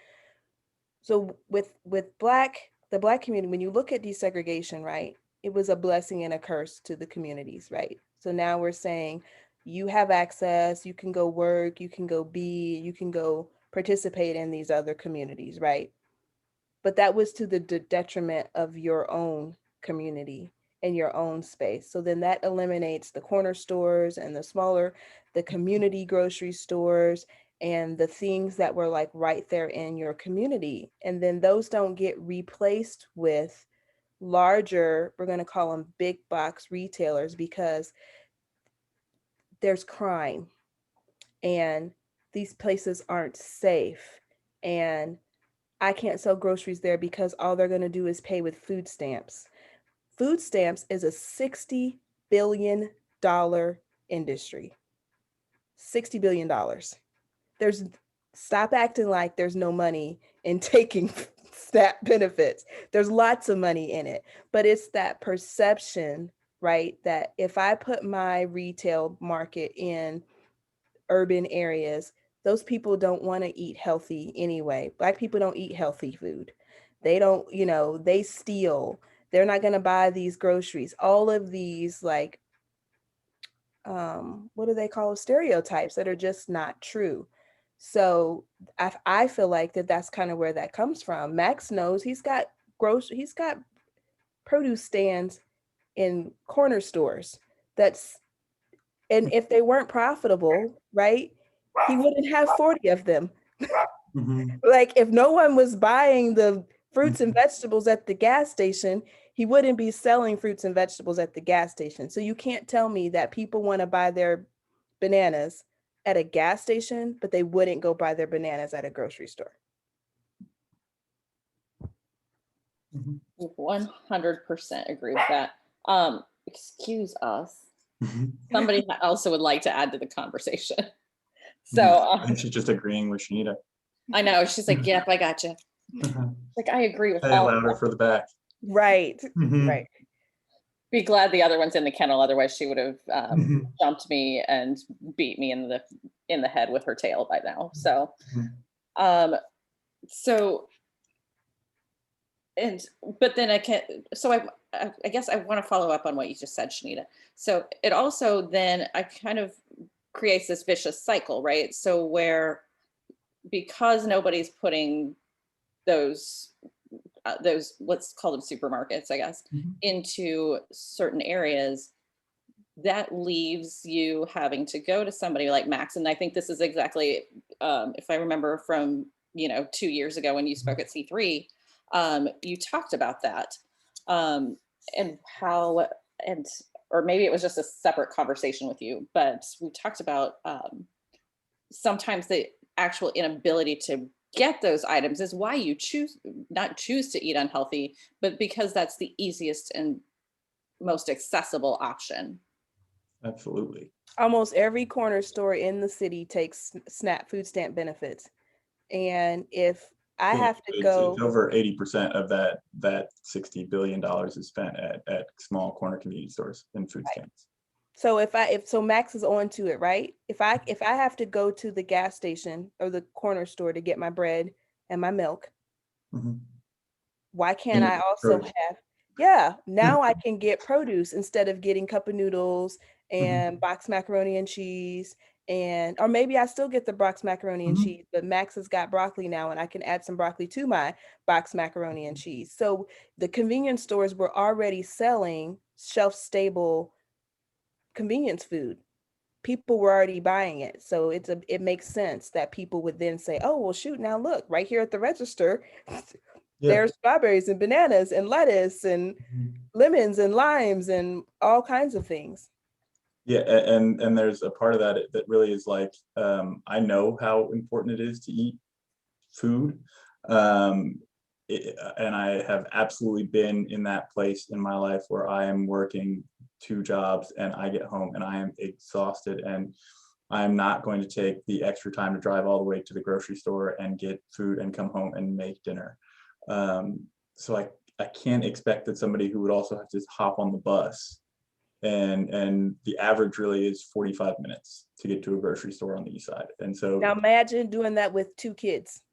So with the Black community, when you look at desegregation, right, it was a blessing and a curse to the communities, right? So now we're saying you have access, you can go work, you can go participate in these other communities, right? But that was to the detriment of your own community and your own space. So then that eliminates the corner stores and the community grocery stores and the things that were like right there in your community. And then those don't get replaced with larger, we're going to call them big box retailers, because there's crime and these places aren't safe. And I can't sell groceries there because all they're going to do is pay with food stamps. Food stamps is a $60 billion industry. $60 billion. There's Stop acting like there's no money in taking SNAP benefits. There's lots of money in it, but it's that perception, right? That if I put my retail market in urban areas, those people don't want to eat healthy anyway. Black people don't eat healthy food. They don't, they steal. They're not going to buy these groceries. All of these, like, what do they call it? Stereotypes that are just not true. So I feel like that's kind of where that comes from. Max knows he's got produce stands in corner stores. And if they weren't profitable, right, he wouldn't have 40 of them. Like, if no one was buying the fruits and vegetables at the gas station, he wouldn't be selling fruits and vegetables at the gas station. So you can't tell me that people want to buy their bananas at a gas station, but they wouldn't go buy their bananas at a grocery store. 100% agree with that. Excuse us. Somebody also would like to add to the conversation. So she's just agreeing with Shanita. I know, she's like, yep, I got you. Like, I agree with Say all louder for the back. Right. Right. Be glad the other one's in the kennel, otherwise she would have jumped me and beat me in the head with her tail by now. So but then I guess I want to follow up on what you just said, Shanita. So it also then I kind of creates this vicious cycle, right? So where, because nobody's putting those let's call them supermarkets, I guess, into certain areas, that leaves you having to go to somebody like Max. And I think this is exactly, if I remember from 2 years ago when you spoke at C3, you talked about that, and how, or maybe it was just a separate conversation with you, but we talked about sometimes the actual inability to get those items is why you not choose to eat unhealthy, but because that's the easiest and most accessible option. Absolutely. Almost every corner store in the city takes SNAP food stamp benefits. And if I have to go, it's over 80% of that $60 billion is spent at small corner convenience stores and food stamps. So if Max is on to it, right? If I have to go to the gas station or the corner store to get my bread and my milk, why can't I also have, now I can get produce instead of getting cup of noodles and box macaroni and cheese, or maybe I still get the box macaroni and cheese, but Max has got broccoli now and I can add some broccoli to my box macaroni and cheese. So the convenience stores were already selling shelf-stable convenience food. People were already buying it. So it makes sense that people would then say, oh, well, shoot, now look, right here at the register, there's strawberries and bananas and lettuce and lemons and limes and all kinds of things. Yeah, and there's a part of that really is like, I know how important it is to eat food. And I have absolutely been in that place in my life where I am working 2 jobs and I get home and I am exhausted and I'm not going to take the extra time to drive all the way to the grocery store and get food and come home and make dinner. So I can't expect that somebody who would also have to hop on the bus, and the average really is 45 minutes to get to a grocery store on the east side. And so now imagine doing that with 2 kids.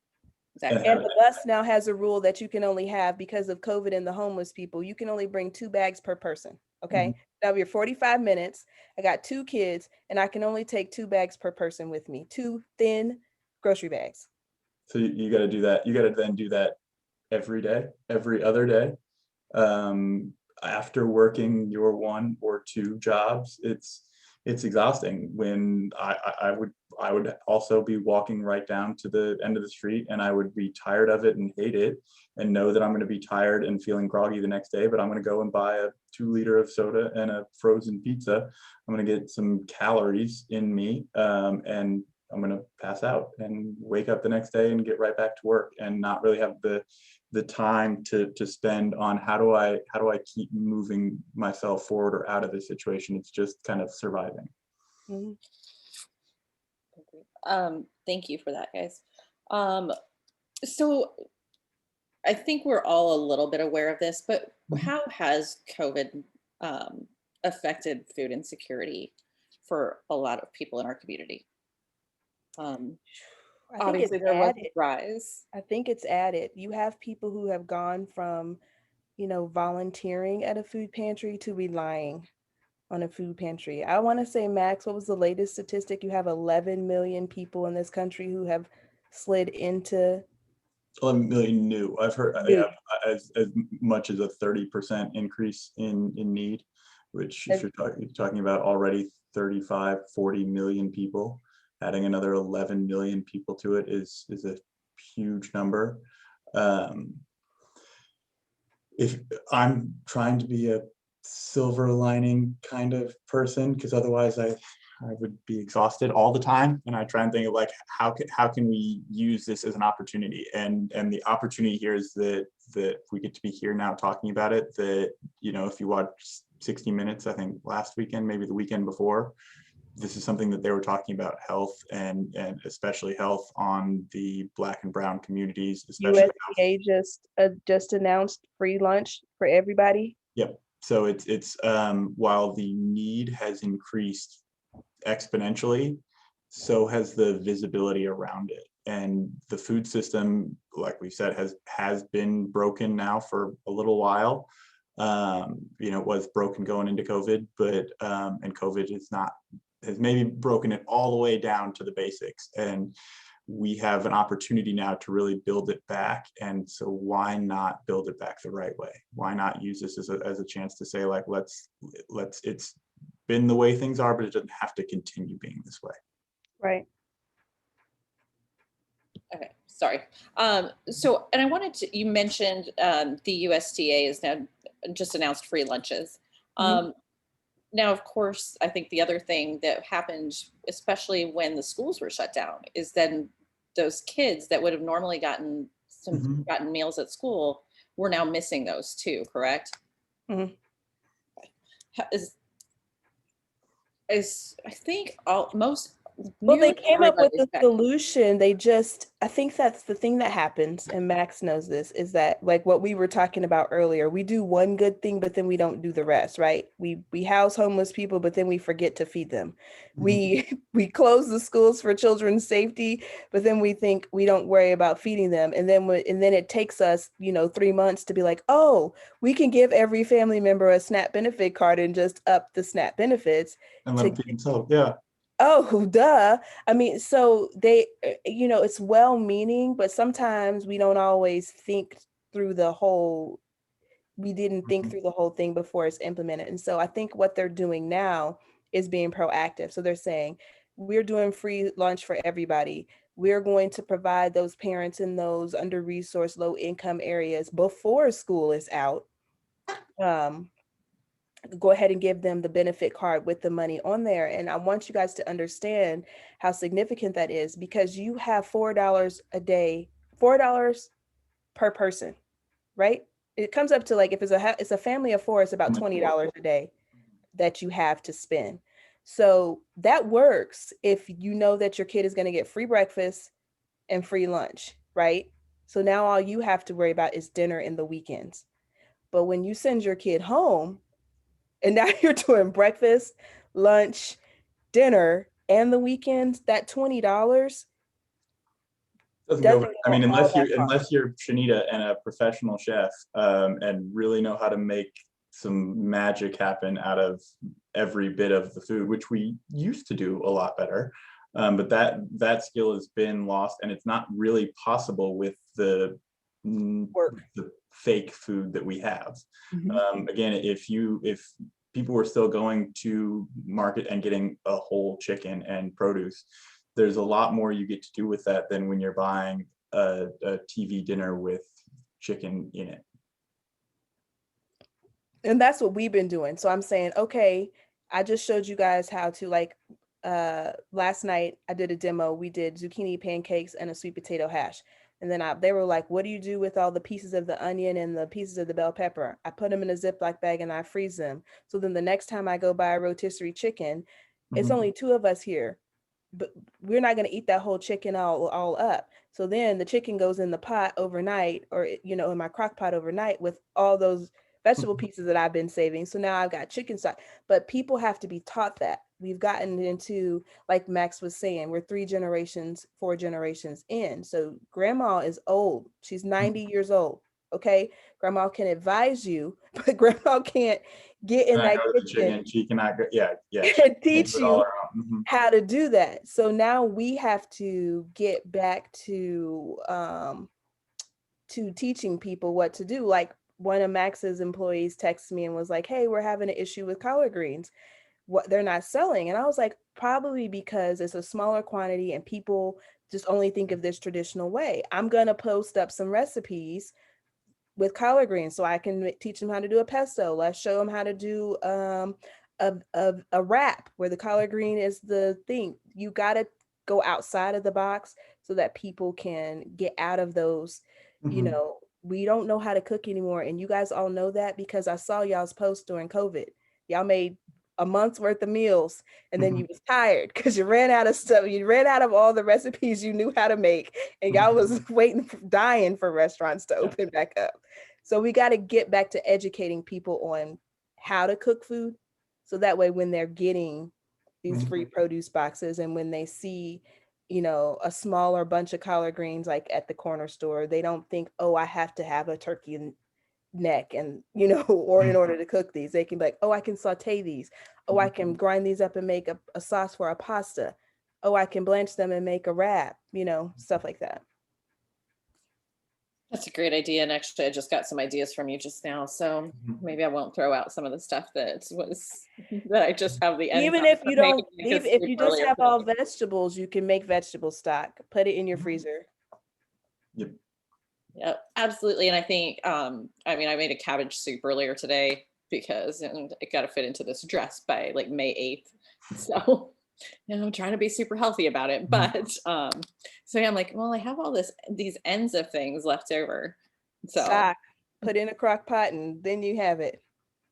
Exactly. And the bus now has a rule that you can only have, because of COVID and the homeless people, you can only bring 2 bags per person. Okay. Now you're 45 minutes. I got 2 kids and I can only take 2 bags per person with me, 2 thin grocery bags. So you got to do that. You got to then do that every day, every other day. After working your 1 or 2 jobs, it's exhausting when I would also be walking right down to the end of the street, and I would be tired of it and hate it and know that I'm going to be tired and feeling groggy the next day, but I'm going to go and buy a 2 liter of soda and a frozen pizza. I'm going to get some calories in me, and I'm going to pass out and wake up the next day and get right back to work and not really have the time to spend on how do I keep moving myself forward or out of this situation. It's just kind of surviving. Mhm. Thank you for that, guys. So I think we're all a little bit aware of this, but how has COVID affected food insecurity for a lot of people in our community? I think it's Obviously, there was a added. rise. I think it's added. You have people who have gone from, volunteering at a food pantry to relying on a food pantry. I want to say, Max, what was the latest statistic? You have 11 million people in this country who have slid into 11 million new. I've heard, new. as much as a 30% increase in need, which if you're talking about already 35-40 million people, adding another 11 million people to it is a huge number. If I'm trying to be a silver lining kind of person, because otherwise I would be exhausted all the time. And I try and think of like, how can we use this as an opportunity? And the opportunity here is that we get to be here now talking about it, that, if you watch 60 Minutes, I think last weekend, maybe the weekend before, this is something that they were talking about, health and especially health on the Black and brown communities, especially. USDA just announced free lunch for everybody. Yep. So it's while the need has increased exponentially, so has the visibility around it. And the food system, like we said, has been broken now for a little while. It was broken going into COVID, but and COVID has maybe broken it all the way down to the basics. And we have an opportunity now to really build it back. And so why not build it back the right way? Why not use this as a chance to say, like, let's it's been the way things are, but it doesn't have to continue being this way. Right. Okay, sorry. So, and I wanted to, you mentioned the USDA is now just announced free lunches. Now, of course, I think the other thing that happened, especially when the schools were shut down, is then those kids that would have normally gotten meals at school were now missing those too, correct? Is I think most Well, they nearly came up with everybody's the solution. I think that's the thing that happens, and Max knows this, is that like what we were talking about earlier, we do one good thing, but then we don't do the rest, right? We house homeless people, but then we forget to feed them. We close the schools for children's safety, but then we think we don't worry about feeding them. And then it takes us, 3 months to be like, oh, we can give every family member a SNAP benefit card and just up the SNAP benefits. And let them feed themselves. Yeah. Oh, duh. I mean, so they, it's well-meaning, but sometimes we don't always think through we didn't think through the whole thing before it's implemented. And so I think what they're doing now is being proactive. So they're saying, we're doing free lunch for everybody. We're going to provide those parents in those under-resourced, low-income areas before school is out. Go ahead and give them the benefit card with the money on there. And I want you guys to understand how significant that is, because you have $4 a day, $4 per person, right? It comes up to, like, if it's a family of 4, it's about $20 a day that you have to spend. So that works if you know that your kid is going to get free breakfast and free lunch, right? So now all you have to worry about is dinner in the weekends. But when you send your kid home, and now you're doing breakfast, lunch, dinner, and the weekends, that $20 doesn't go. I mean, all unless that you're Shanita and a professional chef, and really know how to make some magic happen out of every bit of the food, which we used to do a lot better. But that skill has been lost, and it's not really possible with the work. the fake food that we have. Again, if people were still going to market and getting a whole chicken and produce. There's a lot more you get to do with that than when you're buying a TV dinner with chicken in it. And that's what we've been doing. So I'm saying, okay, I just showed you guys how to, like, last night I did a demo. We did zucchini pancakes and a sweet potato hash. And then they were like, what do you do with all the pieces of the onion and the pieces of the bell pepper? I put them in a Ziploc bag and I freeze them. So then the next time I go buy a rotisserie chicken, it's only 2 of us here, but we're not going to eat that whole chicken all up. So then the chicken goes in the pot overnight, or, you know, in my crock pot overnight with all those vegetable pieces that I've been saving. So now I've got chicken stock, but people have to be taught that. We've gotten into, like Max was saying, we're 4 generations in. So grandma is old. She's 90 years old. Okay. Grandma can advise you, but grandma can't get in that kitchen. She cannot go, And teach you how to do that. So now we have to get back to teaching people what to do. Like, one of Max's employees texted me and was like, hey, we're having an issue with collard greens. What they're not selling. And I was like, probably because it's a smaller quantity and people just only think of this traditional way. I'm going to post up some recipes with collard greens so I can teach them how to do a pesto. Let's show them how to do a wrap where the collard green is the thing. You got to go outside of the box so that people can get out of those, you know, we don't know how to cook anymore. And you guys all know that because I saw y'all's post during COVID. Y'all made a month's worth of meals and then you was tired because you ran out of stuff. You ran out of all the recipes you knew how to make, and y'all was dying for restaurants to open back up. So we got to get back to educating people on how to cook food. So that way, when they're getting these free produce boxes and when they see, you know, a smaller bunch of collard greens, like at the corner store, they don't think, oh, I have to have a turkey neck and, you know, or in order to cook these, they can be like, oh, I can saute these. Oh, I can grind these up and make a sauce for a pasta. Oh, I can blanch them and make a wrap, you know, stuff like that. That's a great idea. And actually, I just got some ideas from you just now. So maybe I won't throw out some of the stuff that I just have the ends. Even if you don't, even if you just have all vegetables, you can make vegetable stock, put it in your freezer. Yep. Yeah, absolutely. And I think, I mean, I made a cabbage soup earlier today because it got to fit into this dress by like May 8th. So, you know, I'm trying to be super healthy about it. But so yeah, I'm like, well, I have all these ends of things left over. So stock, put in a crock pot and then you have it.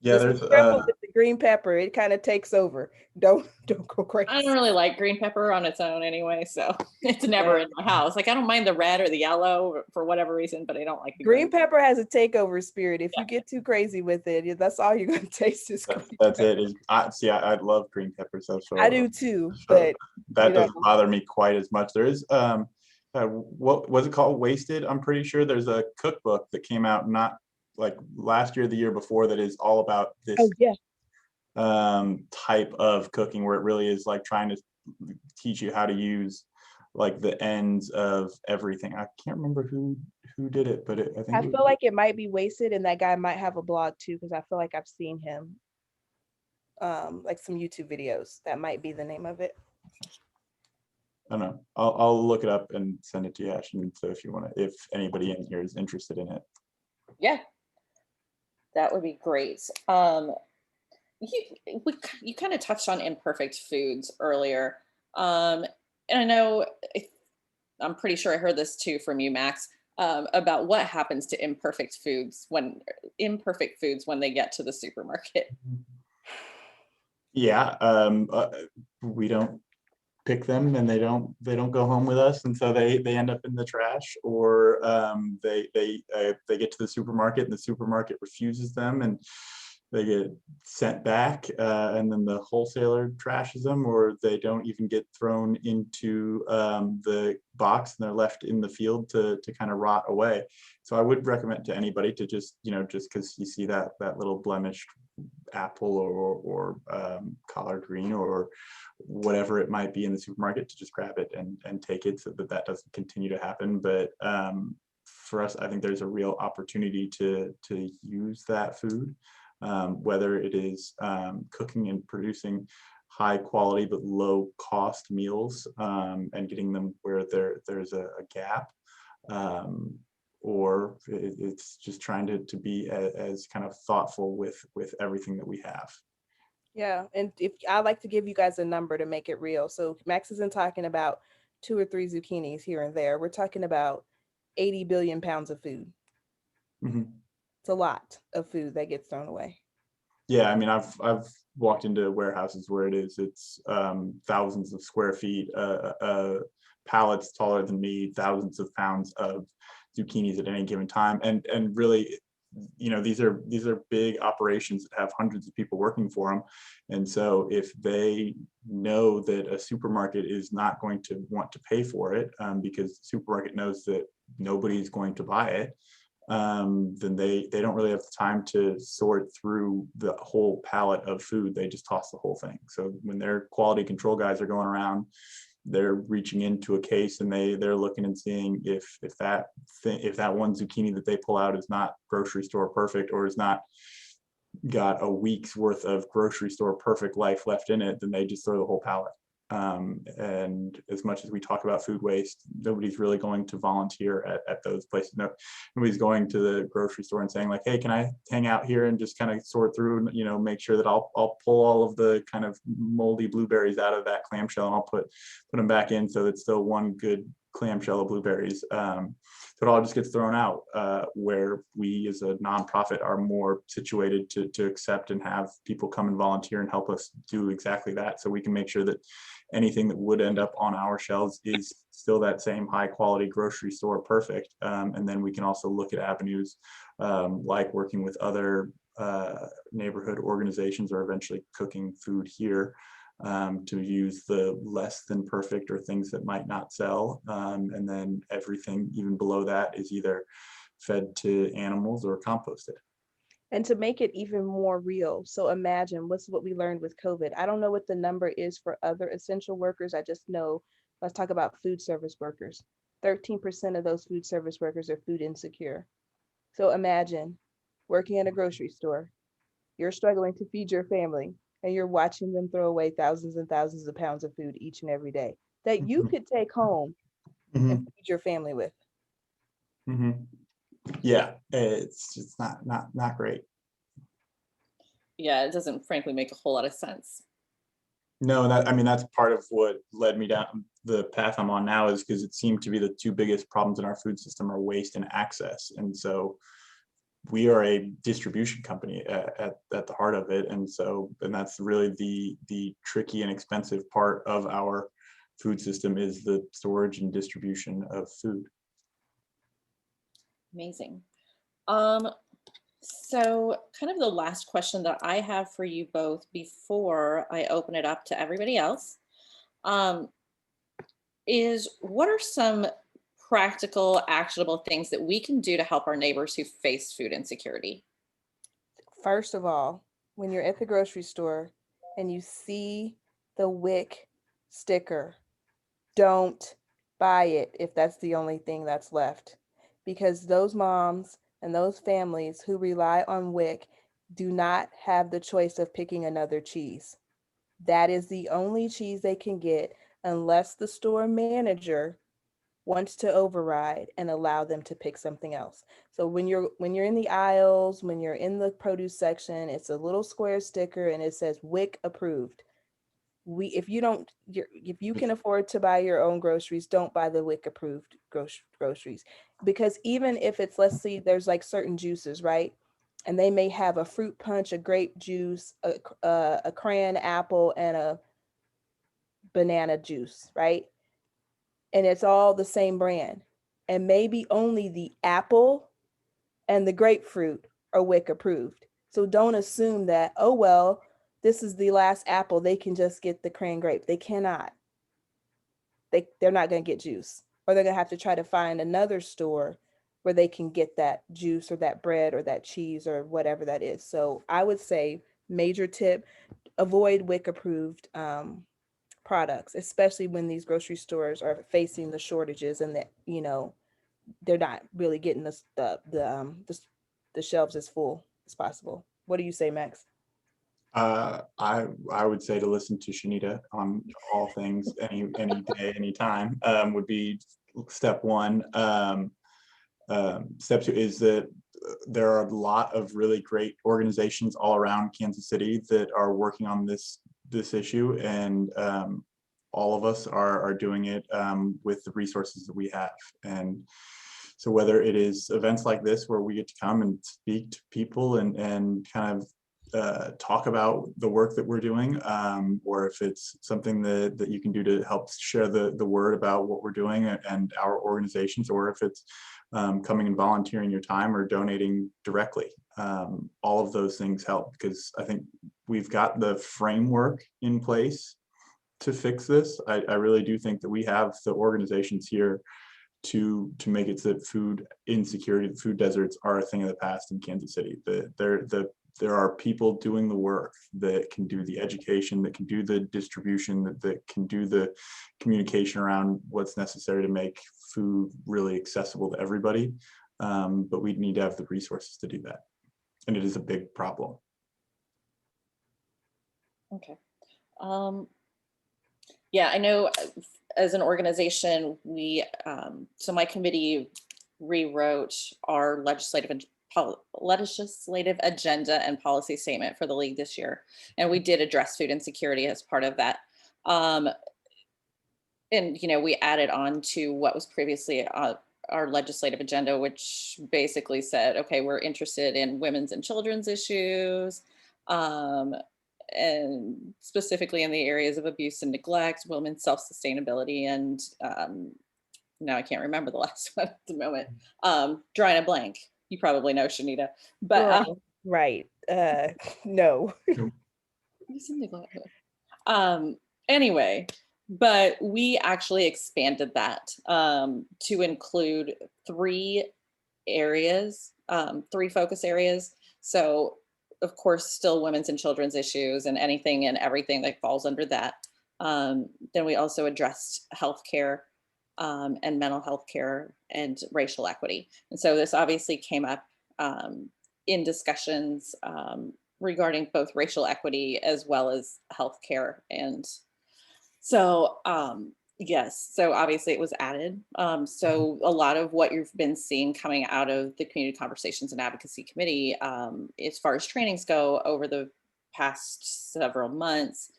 Yeah, just be careful with the green pepper. It kind of takes over. Don't go crazy. I don't really like green pepper on its own anyway, so it's never in my house. Like I don't mind the red or the yellow for whatever reason, but I don't like the green pepper. Has a takeover spirit. If you get too crazy with it, that's all you're going to taste is that's it. I love green pepper, so I do too, but that doesn't bother me quite as much. There is what was it called? Wasted. I'm pretty sure there's a cookbook that came out not like last year or the year before that is all about this type of cooking, where it really is like trying to teach you how to use like the ends of everything. I can't remember who did it, but I feel like it might be Wasted, and that guy might have a blog too, because I feel like I've seen him like some YouTube videos. That might be the name of it. I don't know. I'll look it up and send it to you, Ashton. So if anybody in here is interested in it. Yeah. That would be great. You kind of touched on imperfect foods earlier. And I know, I'm pretty sure I heard this too from you, Max, about what happens to imperfect foods when they get to the supermarket. Yeah, we don't pick them, and they don't go home with us, and so they end up in the trash, or they get to the supermarket and the supermarket refuses them and they get sent back, and then the wholesaler trashes them, or they don't even get thrown into the box and they're left in the field to kind of rot away. So I would recommend to anybody to just because you see that little blemished apple or collard green or whatever it might be in the supermarket, to just grab it and take it, so that doesn't continue to happen. But for us, I think there's a real opportunity to use that food. whether it is cooking and producing high quality but low cost meals, and getting them where there's a gap, or it's just trying to be as kind of thoughtful with everything that we have. Yeah, and if I like to give you guys a number to make it real. So Max isn't talking about 2 or 3 zucchinis here and there. We're talking about 80 billion pounds of food. Mhm. It's a lot of food that gets thrown away. Yeah, I mean, I've walked into warehouses where it's thousands of square feet, pallets taller than me, thousands of pounds of zucchinis at any given time, and really, these are big operations that have hundreds of people working for them, and so if they know that a supermarket is not going to want to pay for it, because the supermarket knows that nobody's going to buy it, then they don't really have the time to sort through the whole pallet of food. They just toss the whole thing. So when their quality control guys are going around, they're reaching into a case and they're looking and seeing if that one zucchini that they pull out is not grocery store perfect, or is not got a week's worth of grocery store perfect life left in it, then they just throw the whole pallet. And as much as we talk about food waste, nobody's really going to volunteer at those places. Nobody's going to the grocery store and saying like, hey, can I hang out here and just kind of sort through, make sure that I'll pull all of the kind of moldy blueberries out of that clamshell, and I'll put them back in so it's still one good clamshell of blueberries. So it all just gets thrown out, where we as a nonprofit are more situated to accept and have people come and volunteer and help us do exactly that, so we can make sure that anything that would end up on our shelves is still that same high quality grocery store perfect. And then we can also look at avenues, like working with other neighborhood organizations, or eventually cooking food here, to use the less than perfect or things that might not sell. And then everything even below that is either fed to animals or composted. And to make it even more real, so imagine what we learned with COVID. I don't know what the number is for other essential workers. I just know, let's talk about food service workers. 13% of those food service workers are food insecure. So imagine working in a grocery store, you're struggling to feed your family, and you're watching them throw away thousands and thousands of pounds of food each and every day that you could take home and Mm-hmm. feed your family with. Mm-hmm. Yeah, it's just not great. Yeah, it doesn't frankly make a whole lot of sense. No, that's part of what led me down the path I'm on now, is because it seemed to be the two biggest problems in our food system are waste and access. And so we are a distribution company at the heart of it. And that's really the tricky and expensive part of our food system, is the storage and distribution of food. Amazing. So kind of the last question that I have for you both before I open it up to everybody else, um, is what are some practical, actionable things that we can do to help our neighbors who face food insecurity? First of all, when you're at the grocery store and you see the WIC sticker, don't buy it if that's the only thing that's left. Because those moms and those families who rely on WIC do not have the choice of picking another cheese. That is the only cheese they can get unless the store manager wants to override and allow them to pick something else. So when you're in the aisles, when you're in the produce section, it's a little square sticker and it says WIC approved. If you can afford to buy your own groceries, don't buy the WIC approved groceries, because even if it's, let's see, there's like certain juices, right? And they may have a fruit punch, a grape juice, a cran apple, and a banana juice, right? And it's all the same brand. And maybe only the apple and the grapefruit are WIC approved. So don't assume that, oh, well, this is the last apple, they can just get the cran grape. They cannot. They're not going to get juice, or they're going to have to try to find another store where they can get that juice or that bread or that cheese or whatever that is. So I would say, major tip, avoid WIC approved products, especially when these grocery stores are facing the shortages and that, they're not really getting the shelves as full as possible. What do you say, Max? I would say to listen to Shanita on all things, any day, anytime, would be step one. Step two is that there are a lot of really great organizations all around Kansas City that are working on this issue, and all of us are doing it with the resources that we have. And so whether it is events like this where we get to come and speak to people and kind of talk about the work that we're doing, or if it's something that you can do to help share the word about what we're doing and our organizations, or if it's coming and volunteering your time or donating directly. All of those things help, because I think we've got the framework in place to fix this. I really do think that we have the organizations here to make it so that food insecurity, the food deserts, are a thing of the past in Kansas City. There are people doing the work that can do the education, that can do the distribution, that can do the communication around what's necessary to make food really accessible to everybody. But we need to have the resources to do that. And it is a big problem. Okay. Yeah, I know as an organization, so my committee rewrote our legislative agenda and policy statement for the league this year. And we did address food insecurity as part of that. And, we added on to what was previously our legislative agenda, which basically said, okay, we're interested in women's and children's issues, and specifically in the areas of abuse and neglect, women's self-sustainability, and now I can't remember the last one at the moment. Drawing a blank. You probably know, Shanita, but right. No. Anyway, but we actually expanded that to include three focus areas. So of course, still women's and children's issues and anything and everything that falls under that. Then we also addressed healthcare and mental health care and racial equity. And so this obviously came up in discussions regarding both racial equity as well as healthcare. And so, yes, so obviously it was added. So a lot of what you've been seeing coming out of the Community Conversations and Advocacy Committee, as far as trainings go over the past several months,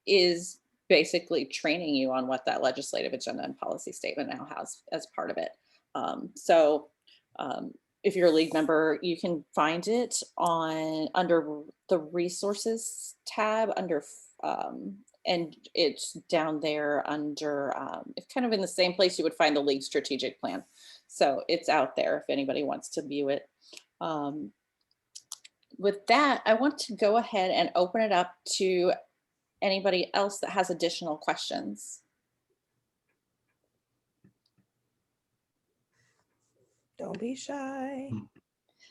is basically training you on what that legislative agenda and policy statement now has as part of it. If you're a league member, you can find it under the resources tab and it's down there under, it's kind of in the same place you would find the league strategic plan. So it's out there if anybody wants to view it. With that, I want to go ahead and open it up to anybody else that has additional questions. Don't be shy.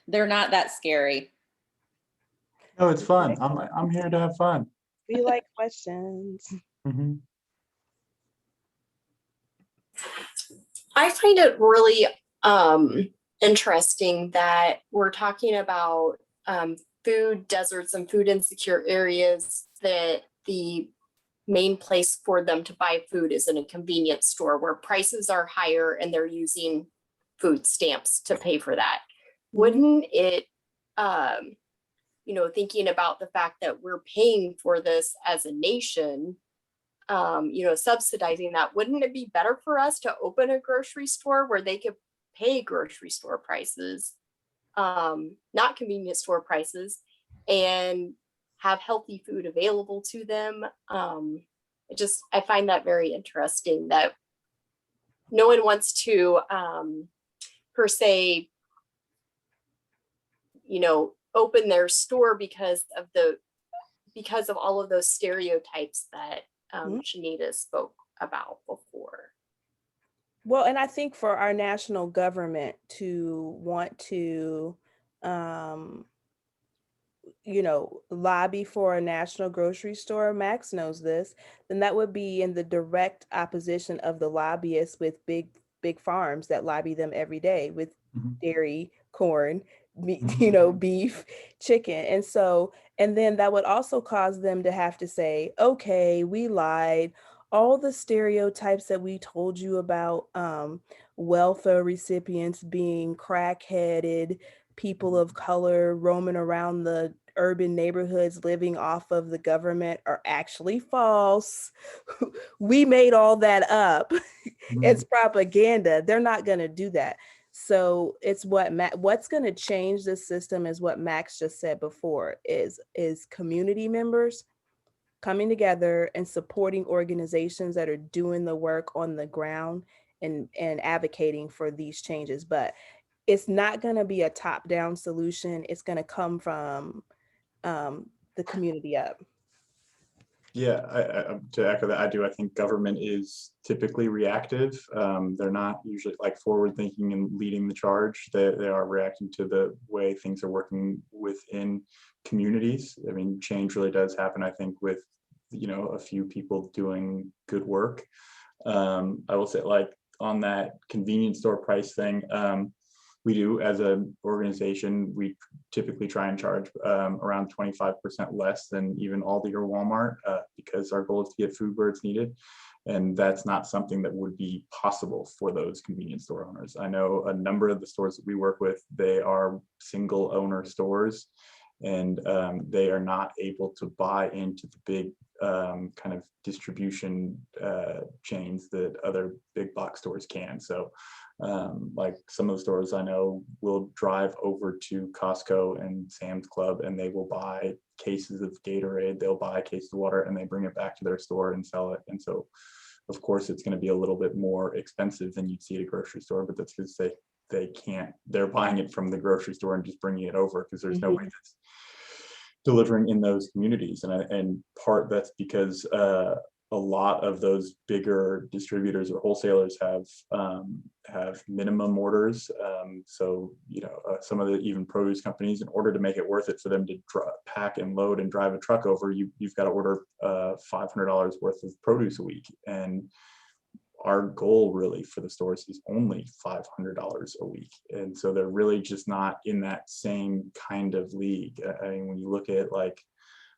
They're not that scary. No, it's fun. I'm here to have fun. We like questions. Mm-hmm. I find it really interesting that we're talking about food deserts and food insecure areas, that the main place for them to buy food is in a convenience store where prices are higher and they're using food stamps to pay for that. Wouldn't it, thinking about the fact that we're paying for this as a nation, subsidizing that, wouldn't it be better for us to open a grocery store where they could pay grocery store prices, not convenience store prices, and have healthy food available to them? I find that very interesting that no one wants to per se, open their store because of all of those stereotypes that Shanita spoke about before. Well, and I think for our national government to want to, lobby for a national grocery store, Max knows this, then that would be in the direct opposition of the lobbyists with big farms that lobby them every day with dairy, corn, meat, you know, beef, chicken. And so, and then that would also cause them to have to say, okay, we lied. All the stereotypes that we told you about welfare recipients being crack-headed, people of color roaming around the urban neighborhoods living off of the government are actually false. We made all that up. It's propaganda. They're not going to do that. So it's what's going to change the system is what Max just said before, is community members coming together and supporting organizations that are doing the work on the ground and advocating for these changes. But it's not going to be a top-down solution. It's going to come from the community up. Yeah, to echo that, I think government is typically reactive. They're not usually like forward thinking and leading the charge. They are reacting to the way things are working within communities. I mean, change really does happen, I think, with, you know, a few people doing good work. I will say, like, on that convenience store price thing, we do, as an organization, we typically try and charge around 25% less than even Aldi or Walmart, because our goal is to get food where it's needed. And that's not something that would be possible for those convenience store owners. I know a number of the stores that we work with, they are single owner stores, and they are not able to buy into the big kind of distribution chains that other big box stores can. So like some of the stores I know will drive over to Costco and Sam's Club, and they will buy cases of Gatorade, they'll buy cases of water, and they bring it back to their store and sell it. And so of course it's going to be a little bit more expensive than you'd see at a grocery store, but that's because they can't, they're buying it from the grocery store and just bringing it over, because there's no way that's delivering in those communities. And part that's because a lot of those bigger distributors or wholesalers have minimum orders. So, you know, some of the even produce companies, in order to make it worth it for them to pack and load and drive a truck over, you've got to order $500 worth of produce a week. And our goal really for the stores is only $500 a week. And so they're really just not in that same kind of league. I mean, when you look at like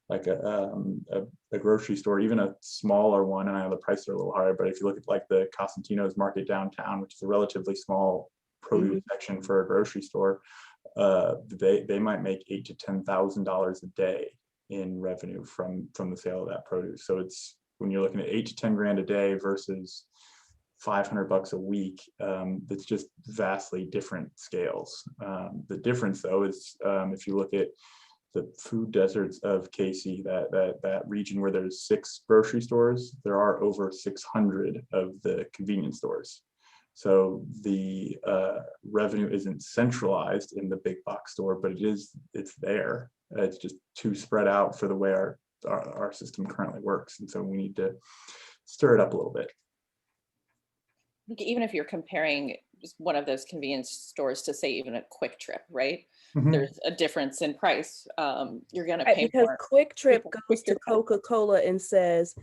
a grocery store, even a smaller one, and I know the prices are a little higher, but if you look at like the Cosentino's Market downtown, which is a relatively small produce section for a grocery store, they might make $8,000 to $10,000 a day in revenue from the sale of that produce. So it's, when you're looking at 8 to 10 grand a day versus $500 a week, that's just vastly different scales. The difference though is if you look at the food deserts of KC, that region where there's 6 grocery stores, there are over 600 of the convenience stores. So the revenue isn't centralized in the big box store, but it's there. It's just too spread out for the way our system currently works. And so we need to stir it up a little bit. Even if you're comparing just one of those convenience stores to, say, even a Quick Trip, right? Mhm. There's a difference in price. You're going to pay because more. Quick Trip Quick goes to Trip. Coca-Cola and says,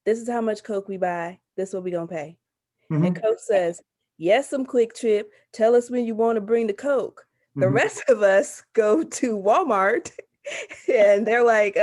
this is how much Coke we buy. This is what we're going to pay. Mhm. And Coke says, yes, some Quick Trip. Tell us when you want to bring the Coke. The Mhm. rest of us go to Walmart and they're like,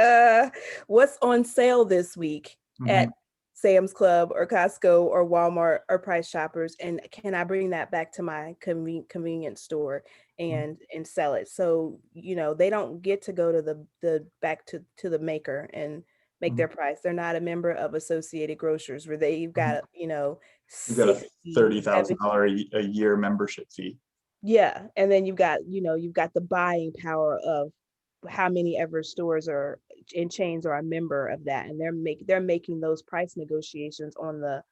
what's on sale this week at Sam's Club or Costco or Walmart or Price Shoppers, and can I bring that back to my convenience store and sell it? So, you know, they don't get to go to the back to the maker and make their price. They're not a member of Associated Grocers, where they've got, you know, You've got a 60, $30,000 a year membership fee. yeah. And then you've got the buying power of how many ever stores are in chains are a member of that, and they're making those price negotiations on the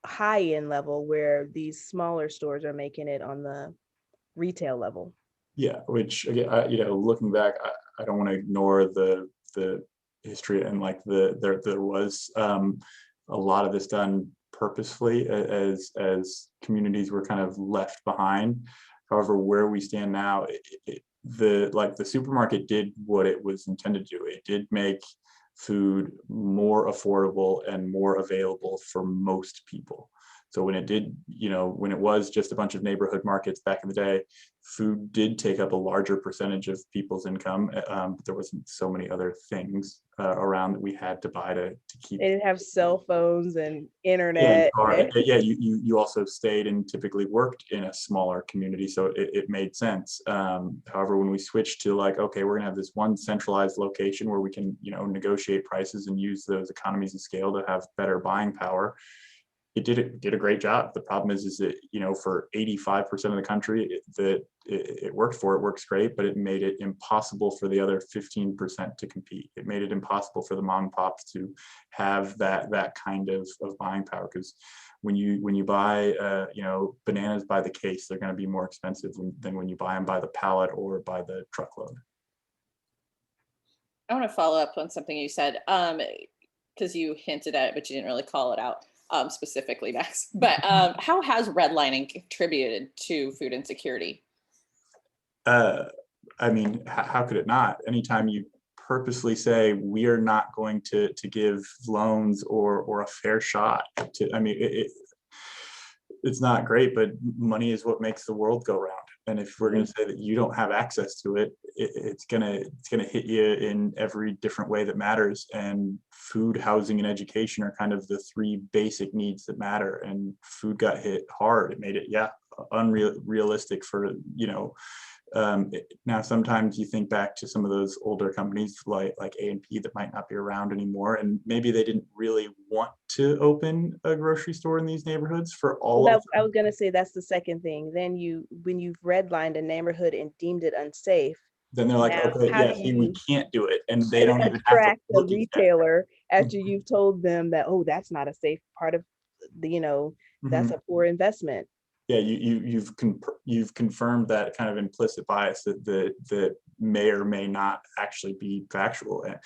high end level, where these smaller stores are making it on the retail level. Yeah, which again, you know, looking back, I don't want to ignore the history, and like there was a lot of this done purposefully as communities were kind of left behind. However, where we stand now, the supermarket did what it was intended to do. It did make food more affordable and more available for most people. So when it did, when it was just a bunch of neighborhood markets back in the day, food did take up a larger percentage of people's income. But there wasn't so many other things around that we had to buy to keep. They didn't have cell phones and internet. You also stayed and typically worked in a smaller community, so it made sense. However, when we switched to like, okay, we're gonna have this one centralized location where we can, negotiate prices and use those economies of scale to have better buying power, it did a great job. The problem is that, for 85% of the country, it worked for, it works great, but it made it impossible for the other 15% to compete. It made it impossible for the mom and pops to have that kind of buying power, because when you buy bananas by the case, they're going to be more expensive than when you buy them by the pallet or by the truckload. I want to follow up on something you said, because you hinted at it, but you didn't really call it out specifically, Max. But how has redlining contributed to food insecurity? How could it not? Anytime you purposely say we are not going to give loans or a fair shot to, it's not great, but money is what makes the world go round. And if we're going to say that you don't have access to it, it's gonna hit you in every different way that matters. And food, housing, and education are kind of the three basic needs that matter. And food got hit hard. It made it unrealistic for now sometimes you think back to some of those older companies like A&P that might not be around anymore, and maybe they didn't really want to open a grocery store in these neighborhoods for all of them. I was going to say that's the second thing. Then when you've redlined a neighborhood and deemed it unsafe, then they're like, okay, yeah, we can't do it, and they don't even have to look the retailer after you've told them that, oh, that's not a safe part of the that's a poor investment. Yeah, you've confirmed that kind of implicit bias that may or may not actually be factual, and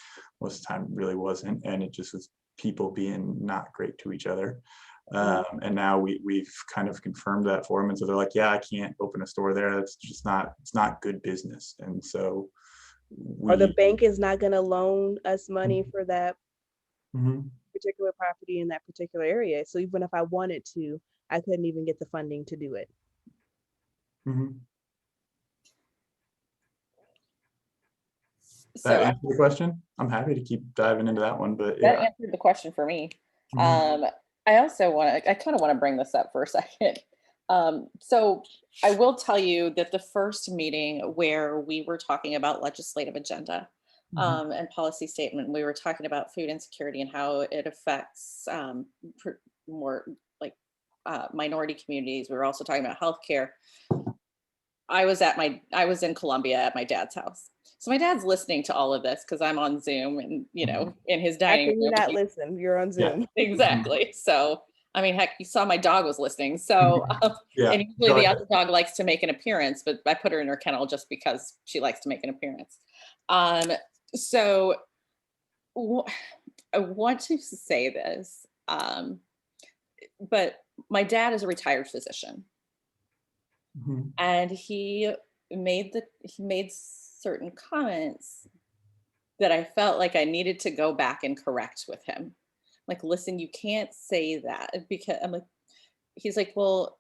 most of the time it really wasn't, and it just was people being not great to each other. And now we've kind of confirmed that for them, and so they're like, yeah, I can't open a store there. It's not good business. And so or the bank is not going to loan us money for that particular property in that particular area. So even if I wanted to, I couldn't even get the funding to do it. So that answered the question. I'm happy to keep diving into that one, but that answered the question for me. I also I kind of want to bring this up for a second. So I will tell you that the first meeting where we were talking about legislative agenda and policy statement, we were talking about food insecurity and how it affects more like minority communities. We were also talking about healthcare. I was in Columbia at my dad's house. So my dad's listening to all of this because I'm on Zoom and, in his dining room. You're not listening, you're on Zoom. Yeah, exactly. So, heck, you saw my dog was listening. So, and usually the other dog likes to make an appearance, but I put her in her kennel just because she likes to make an appearance. So I want to say this, but my dad is a retired physician. And he made certain comments that I felt like I needed to go back and correct with him. Like, listen, you can't say that, because I'm like, he's like, well,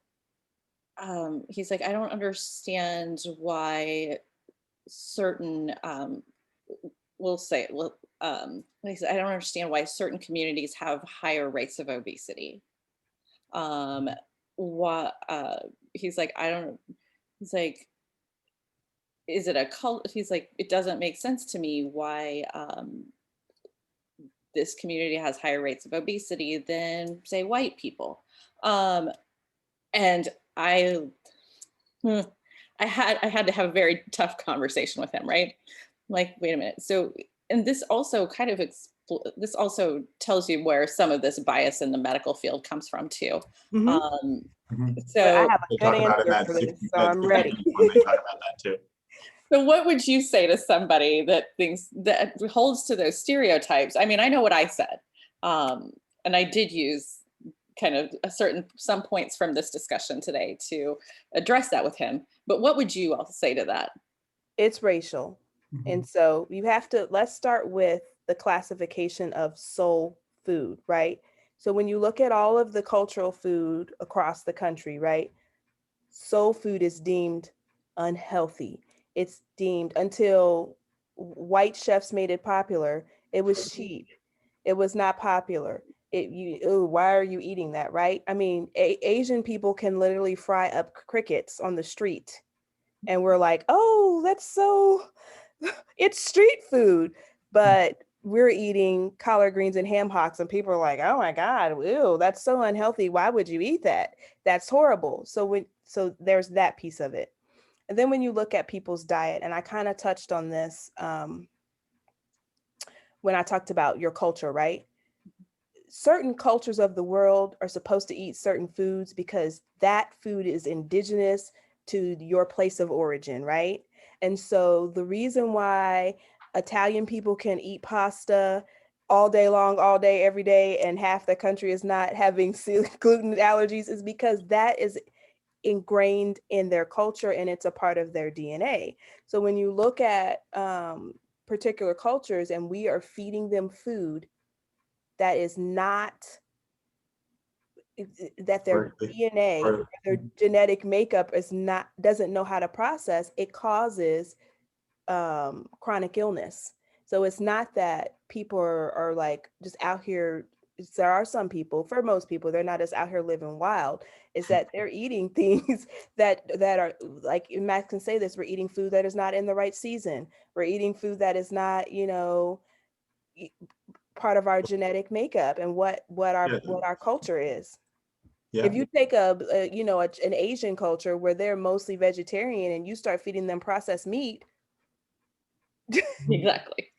he's like, I don't understand why certain, he said, I don't understand why certain communities have higher rates of obesity. He's like, is it a cult? He's like, it doesn't make sense to me why this community has higher rates of obesity than, say, white people. And I had to have a very tough conversation with him, right? Like, wait a minute. So, and this also this also tells you where some of this bias in the medical field comes from too. So I have a good answer for this, so I'm ready. They talk about that too. So what would you say to somebody that thinks that holds to those stereotypes? I know what I said, and I did use kind of some points from this discussion today to address that with him. But what would you all say to that? It's racial. And so let's start with the classification of soul food, right? So when you look at all of the cultural food across the country, right? Soul food is deemed unhealthy. It's deemed, until white chefs made it popular, it was cheap. It was not popular. Why are you eating that, right? I mean, Asian people can literally fry up crickets on the street. And we're like, oh, that's so, it's street food. But we're eating collard greens and ham hocks, and people are like, oh my God, ew, that's so unhealthy. Why would you eat that? That's horrible. So there's that piece of it. And then when you look at people's diet, and I kind of touched on this when I talked about your culture, right? Certain cultures of the world are supposed to eat certain foods because that food is indigenous to your place of origin, right? And so the reason why Italian people can eat pasta all day long, all day, every day, and half the country is not having gluten allergies is because that is ingrained in their culture and it's a part of their DNA. So when you look at particular cultures and we are feeding them food that is not, that their DNA, their genetic makeup is not, doesn't know how to process, it causes chronic illness. So it's not that people are like just out here. There are some people, for most people, they're not just out here living wild. It's that they're eating things that are, like Max can say this, we're eating food that is not in the right season. We're eating food that is not, part of our genetic makeup and what our culture is. Yeah. If you take an Asian culture where they're mostly vegetarian and you start feeding them processed meat Exactly.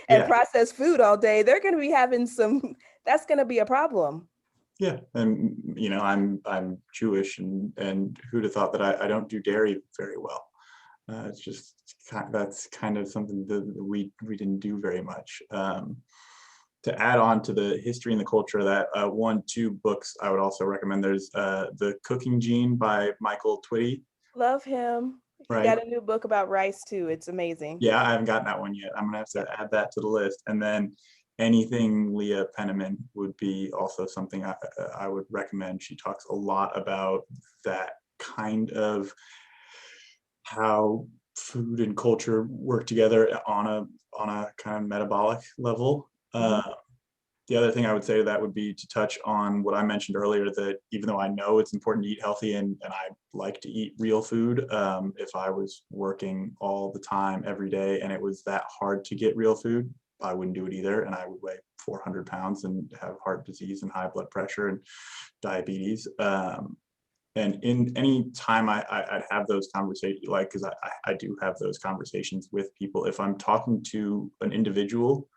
and processed food all day, they're going to be having that's going to be a problem. Yeah, and I'm Jewish, and who'd have thought that I don't do dairy very well. It's just that's kind of something that we didn't do very much. To add on to the history and the culture of that, 2 books I would also recommend. There's The Cooking Gene by Michael Twitty. Love him. He got a new book about rice too. It's amazing. Yeah, I haven't gotten that one yet. I'm gonna have to add that to the list. And then anything Leah Penniman would be also something I would recommend. She talks a lot about that kind of how food and culture work together on a kind of metabolic level. The other thing I would say to that would be to touch on what I mentioned earlier, that even though I know it's important to eat healthy and I like to eat real food, if I was working all the time every day and it was that hard to get real food, I wouldn't do it either. And I would weigh 400 pounds and have heart disease and high blood pressure and diabetes. And in any time I'd have those conversations, like, because I do have those conversations with people. If I'm talking to an individual,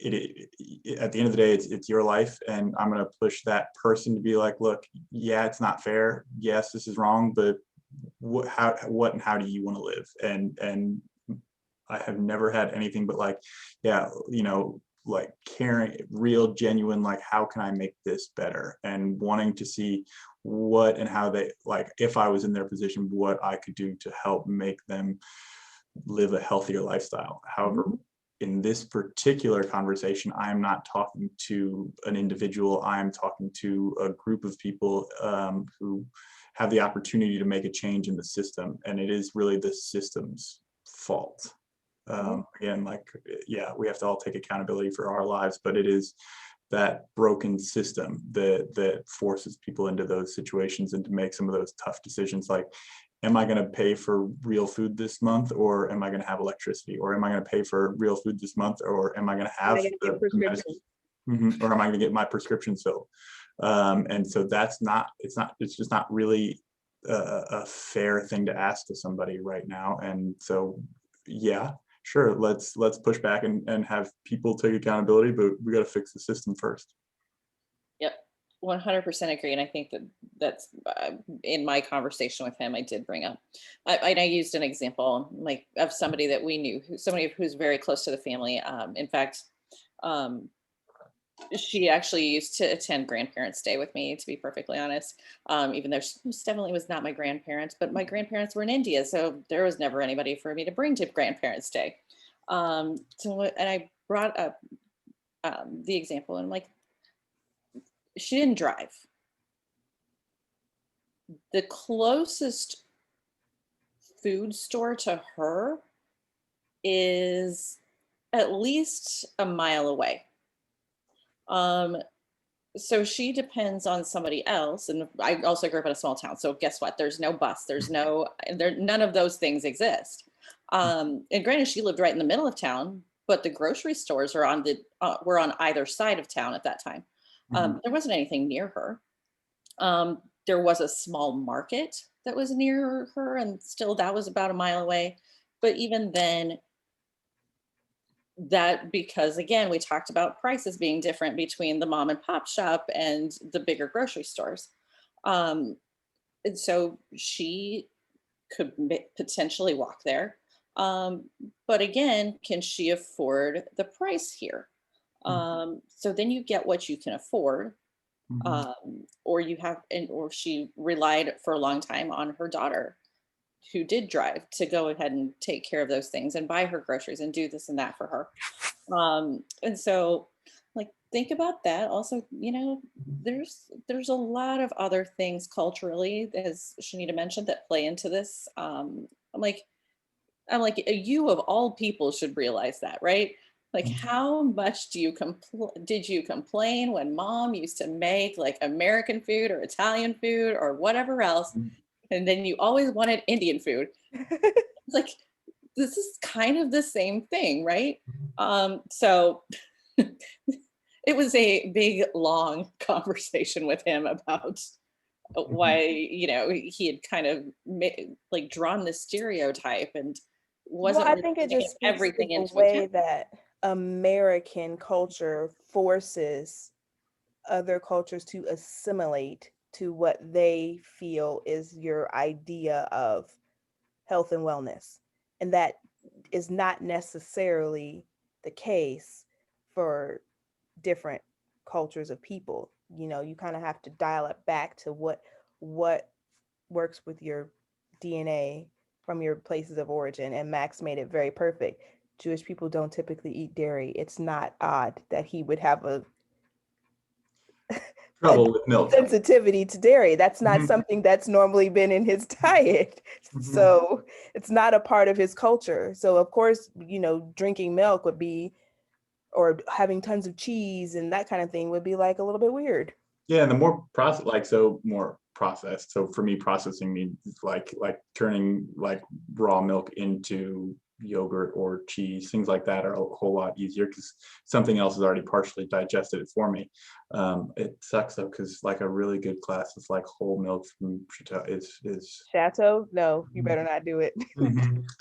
at the end of the day, it's your life, and I'm going to push that person to be like, look, yeah, it's not fair. Yes, this is wrong, but what and how do you want to live? And I have never had anything but like, yeah, like caring, real, genuine, like, how can I make this better? And wanting to see what and how they, like, if I was in their position, what I could do to help make them live a healthier lifestyle. However, in this particular conversation, I am not talking to an individual. I am talking to a group of people who have the opportunity to make a change in the system. And it is really the system's fault. Again, like, yeah, we have to all take accountability for our lives, but it is that broken system that forces people into those situations and to make some of those tough decisions. Like, am I going to pay for real food this month, or am I going to have electricity, or am I going to pay for real food this month, or am I going to have or am I going to get my prescriptions filled? And so it's just not really a fair thing to ask to somebody right now. And so, yeah, sure, let's push back and have people take accountability, but we got to fix the system first. Yep, 100% agree. And I think that's in my conversation with him, I did bring up, I used an example like of somebody that we knew, somebody who's very close to the family. In fact, she actually used to attend Grandparents' Day with me, to be perfectly honest, even though she definitely was not my grandparents, but my grandparents were in India. So there was never anybody for me to bring to Grandparents' Day. And I brought up the example, and I'm like, she didn't drive. The closest food store to her is at least a mile away. So she depends on somebody else. And I also grew up in a small town. So guess what? There's no bus. There's none of those things exist. And granted, she lived right in the middle of town, but the grocery stores are were on either side of town at that time. There wasn't anything near her. There was a small market that was near her, and still that was about a mile away. But even then, that, because again, we talked about prices being different between the mom and pop shop and the bigger grocery stores. And so she could potentially walk there. But again, can she afford the price here? So then you get what you can afford. Or she relied for a long time on her daughter, who did drive, to go ahead and take care of those things and buy her groceries and do this and that for her. And so, like, think about that. Also, there's a lot of other things culturally, as Shanita mentioned, that play into this. I'm like, you of all people should realize that, right? Like, how much did you complain when mom used to make like American food or Italian food or whatever else, and then you always wanted Indian food? It's like, this is kind of the same thing, right? So it was a big, long conversation with him about why, he had kind of drawn this stereotype and wasn't. Well, I think it just speaks to the way that American culture forces other cultures to assimilate to what they feel is your idea of health and wellness. And that is not necessarily the case for different cultures of people. You kind of have to dial it back to what works with your DNA from your places of origin. And Max made it very perfect. Jewish people don't typically eat dairy. It's not odd that he would have a trouble with milk sensitivity to dairy. That's not something that's normally been in his diet. So it's not a part of his culture. So of course, drinking milk would be, or having tons of cheese and that kind of thing would be like a little bit weird. Yeah, and the more more processed. So for me, processing means like turning like raw milk into yogurt or cheese. Things like that are a whole lot easier because something else has already partially digested it for me. It sucks though, because like a really good class of like whole milk from Chateau is Chateau. No, you better not do it.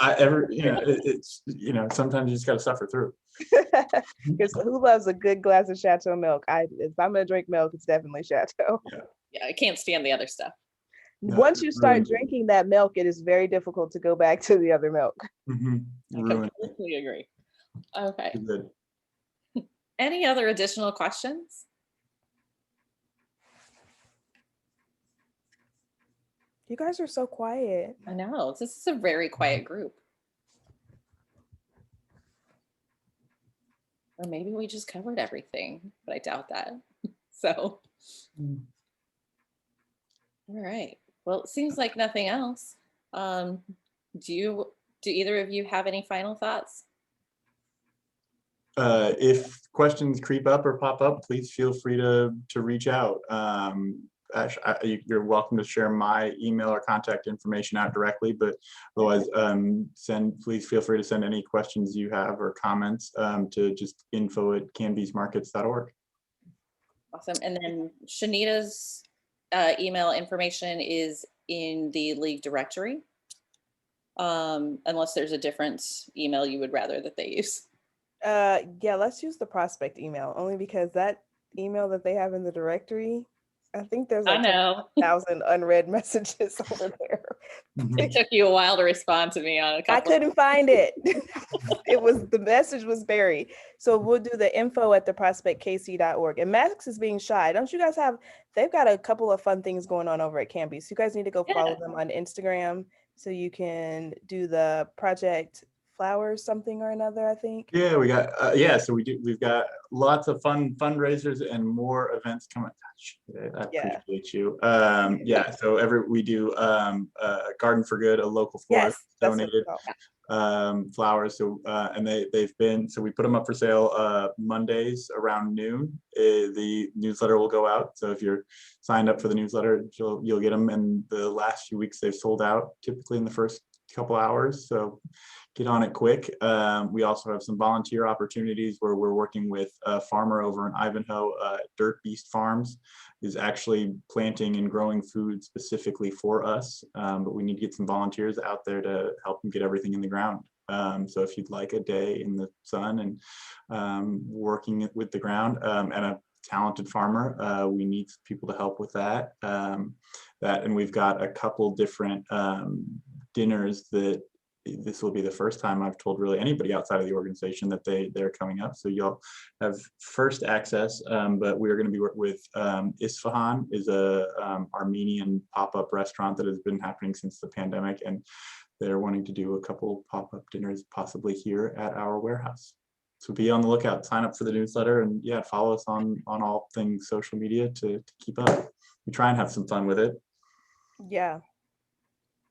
It's sometimes you just got to suffer through. Because who loves a good glass of Chateau milk? If I'm gonna drink milk, it's definitely Chateau. Yeah, I can't stand the other stuff. Once you start drinking that milk, it is very difficult to go back to the other milk. I completely agree. Okay. Good. Any other additional questions? You guys are so quiet. I know. This is a very quiet group. Or maybe we just covered everything, but I doubt that. So, all right. Well, it seems like nothing else. Do either of you have any final thoughts? If questions creep up or pop up, please feel free to reach out. Ash, you're welcome to share my email or contact information out directly, but otherwise, please feel free to send any questions you have or comments to just info@kanbesmarkets.org. Awesome. And then Shanita's email information is in the league directory, unless there's a different email you would rather that they use. Yeah, let's use the prospect email, only because that email that they have in the directory, I think there's like 1,000 unread messages over there. It took you a while to respond to me on a couple. I couldn't find it. The message was buried. So we'll do the info@theprospectkc.org. And Max is being shy. Don't you guys they've got a couple of fun things going on over at Kanbe. So you guys need to go follow them on Instagram so you can do the project flowers something or another, I think. Yeah, we got so we've got lots of fun fundraisers and more events coming. Gosh, I Yeah. appreciate you. Yeah, so we do Garden for Good, a local florist Yes, that's what donated it's called. flowers. So and they've been, so we put them up for sale Mondays around noon. The newsletter will go out, so if you're signed up for the newsletter, you'll get them. And the last few weeks they've sold out, typically in the first couple hours, so get on it quick. We also have some volunteer opportunities where we're working with a farmer over in Ivanhoe. Dirt Beast Farms is actually planting and growing food specifically for us, but we need to get some volunteers out there to help them get everything in the ground. So if you'd like a day in the sun and working with the ground, and a talented farmer, we need people to help with that. And we've got a couple different dinners that this will be the first time I've told really anybody outside of the organization that they're coming up. So you'll have first access, but we are going to be working with Isfahan, is a Armenian pop-up restaurant that has been happening since the pandemic, and they're wanting to do a couple pop-up dinners possibly here at our warehouse. So be on the lookout, sign up for the newsletter, and yeah, follow us on all things social media to keep up. We try and have some fun with it. Yeah.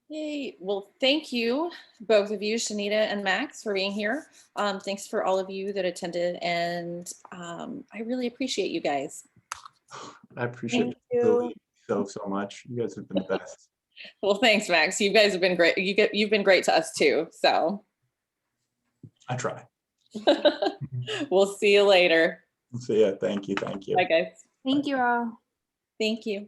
Yay. Well, thank you, both of you, Shanita and Max, for being here. Thanks for all of you that attended, and I really appreciate you guys. I appreciate Thank you. so much. You guys have been the best. Well, thanks, Max. You guys have been great. You've been great to us too. So I try. we'll see you later. So yeah, thank you. Bye, guys. Thank you all. Thank you.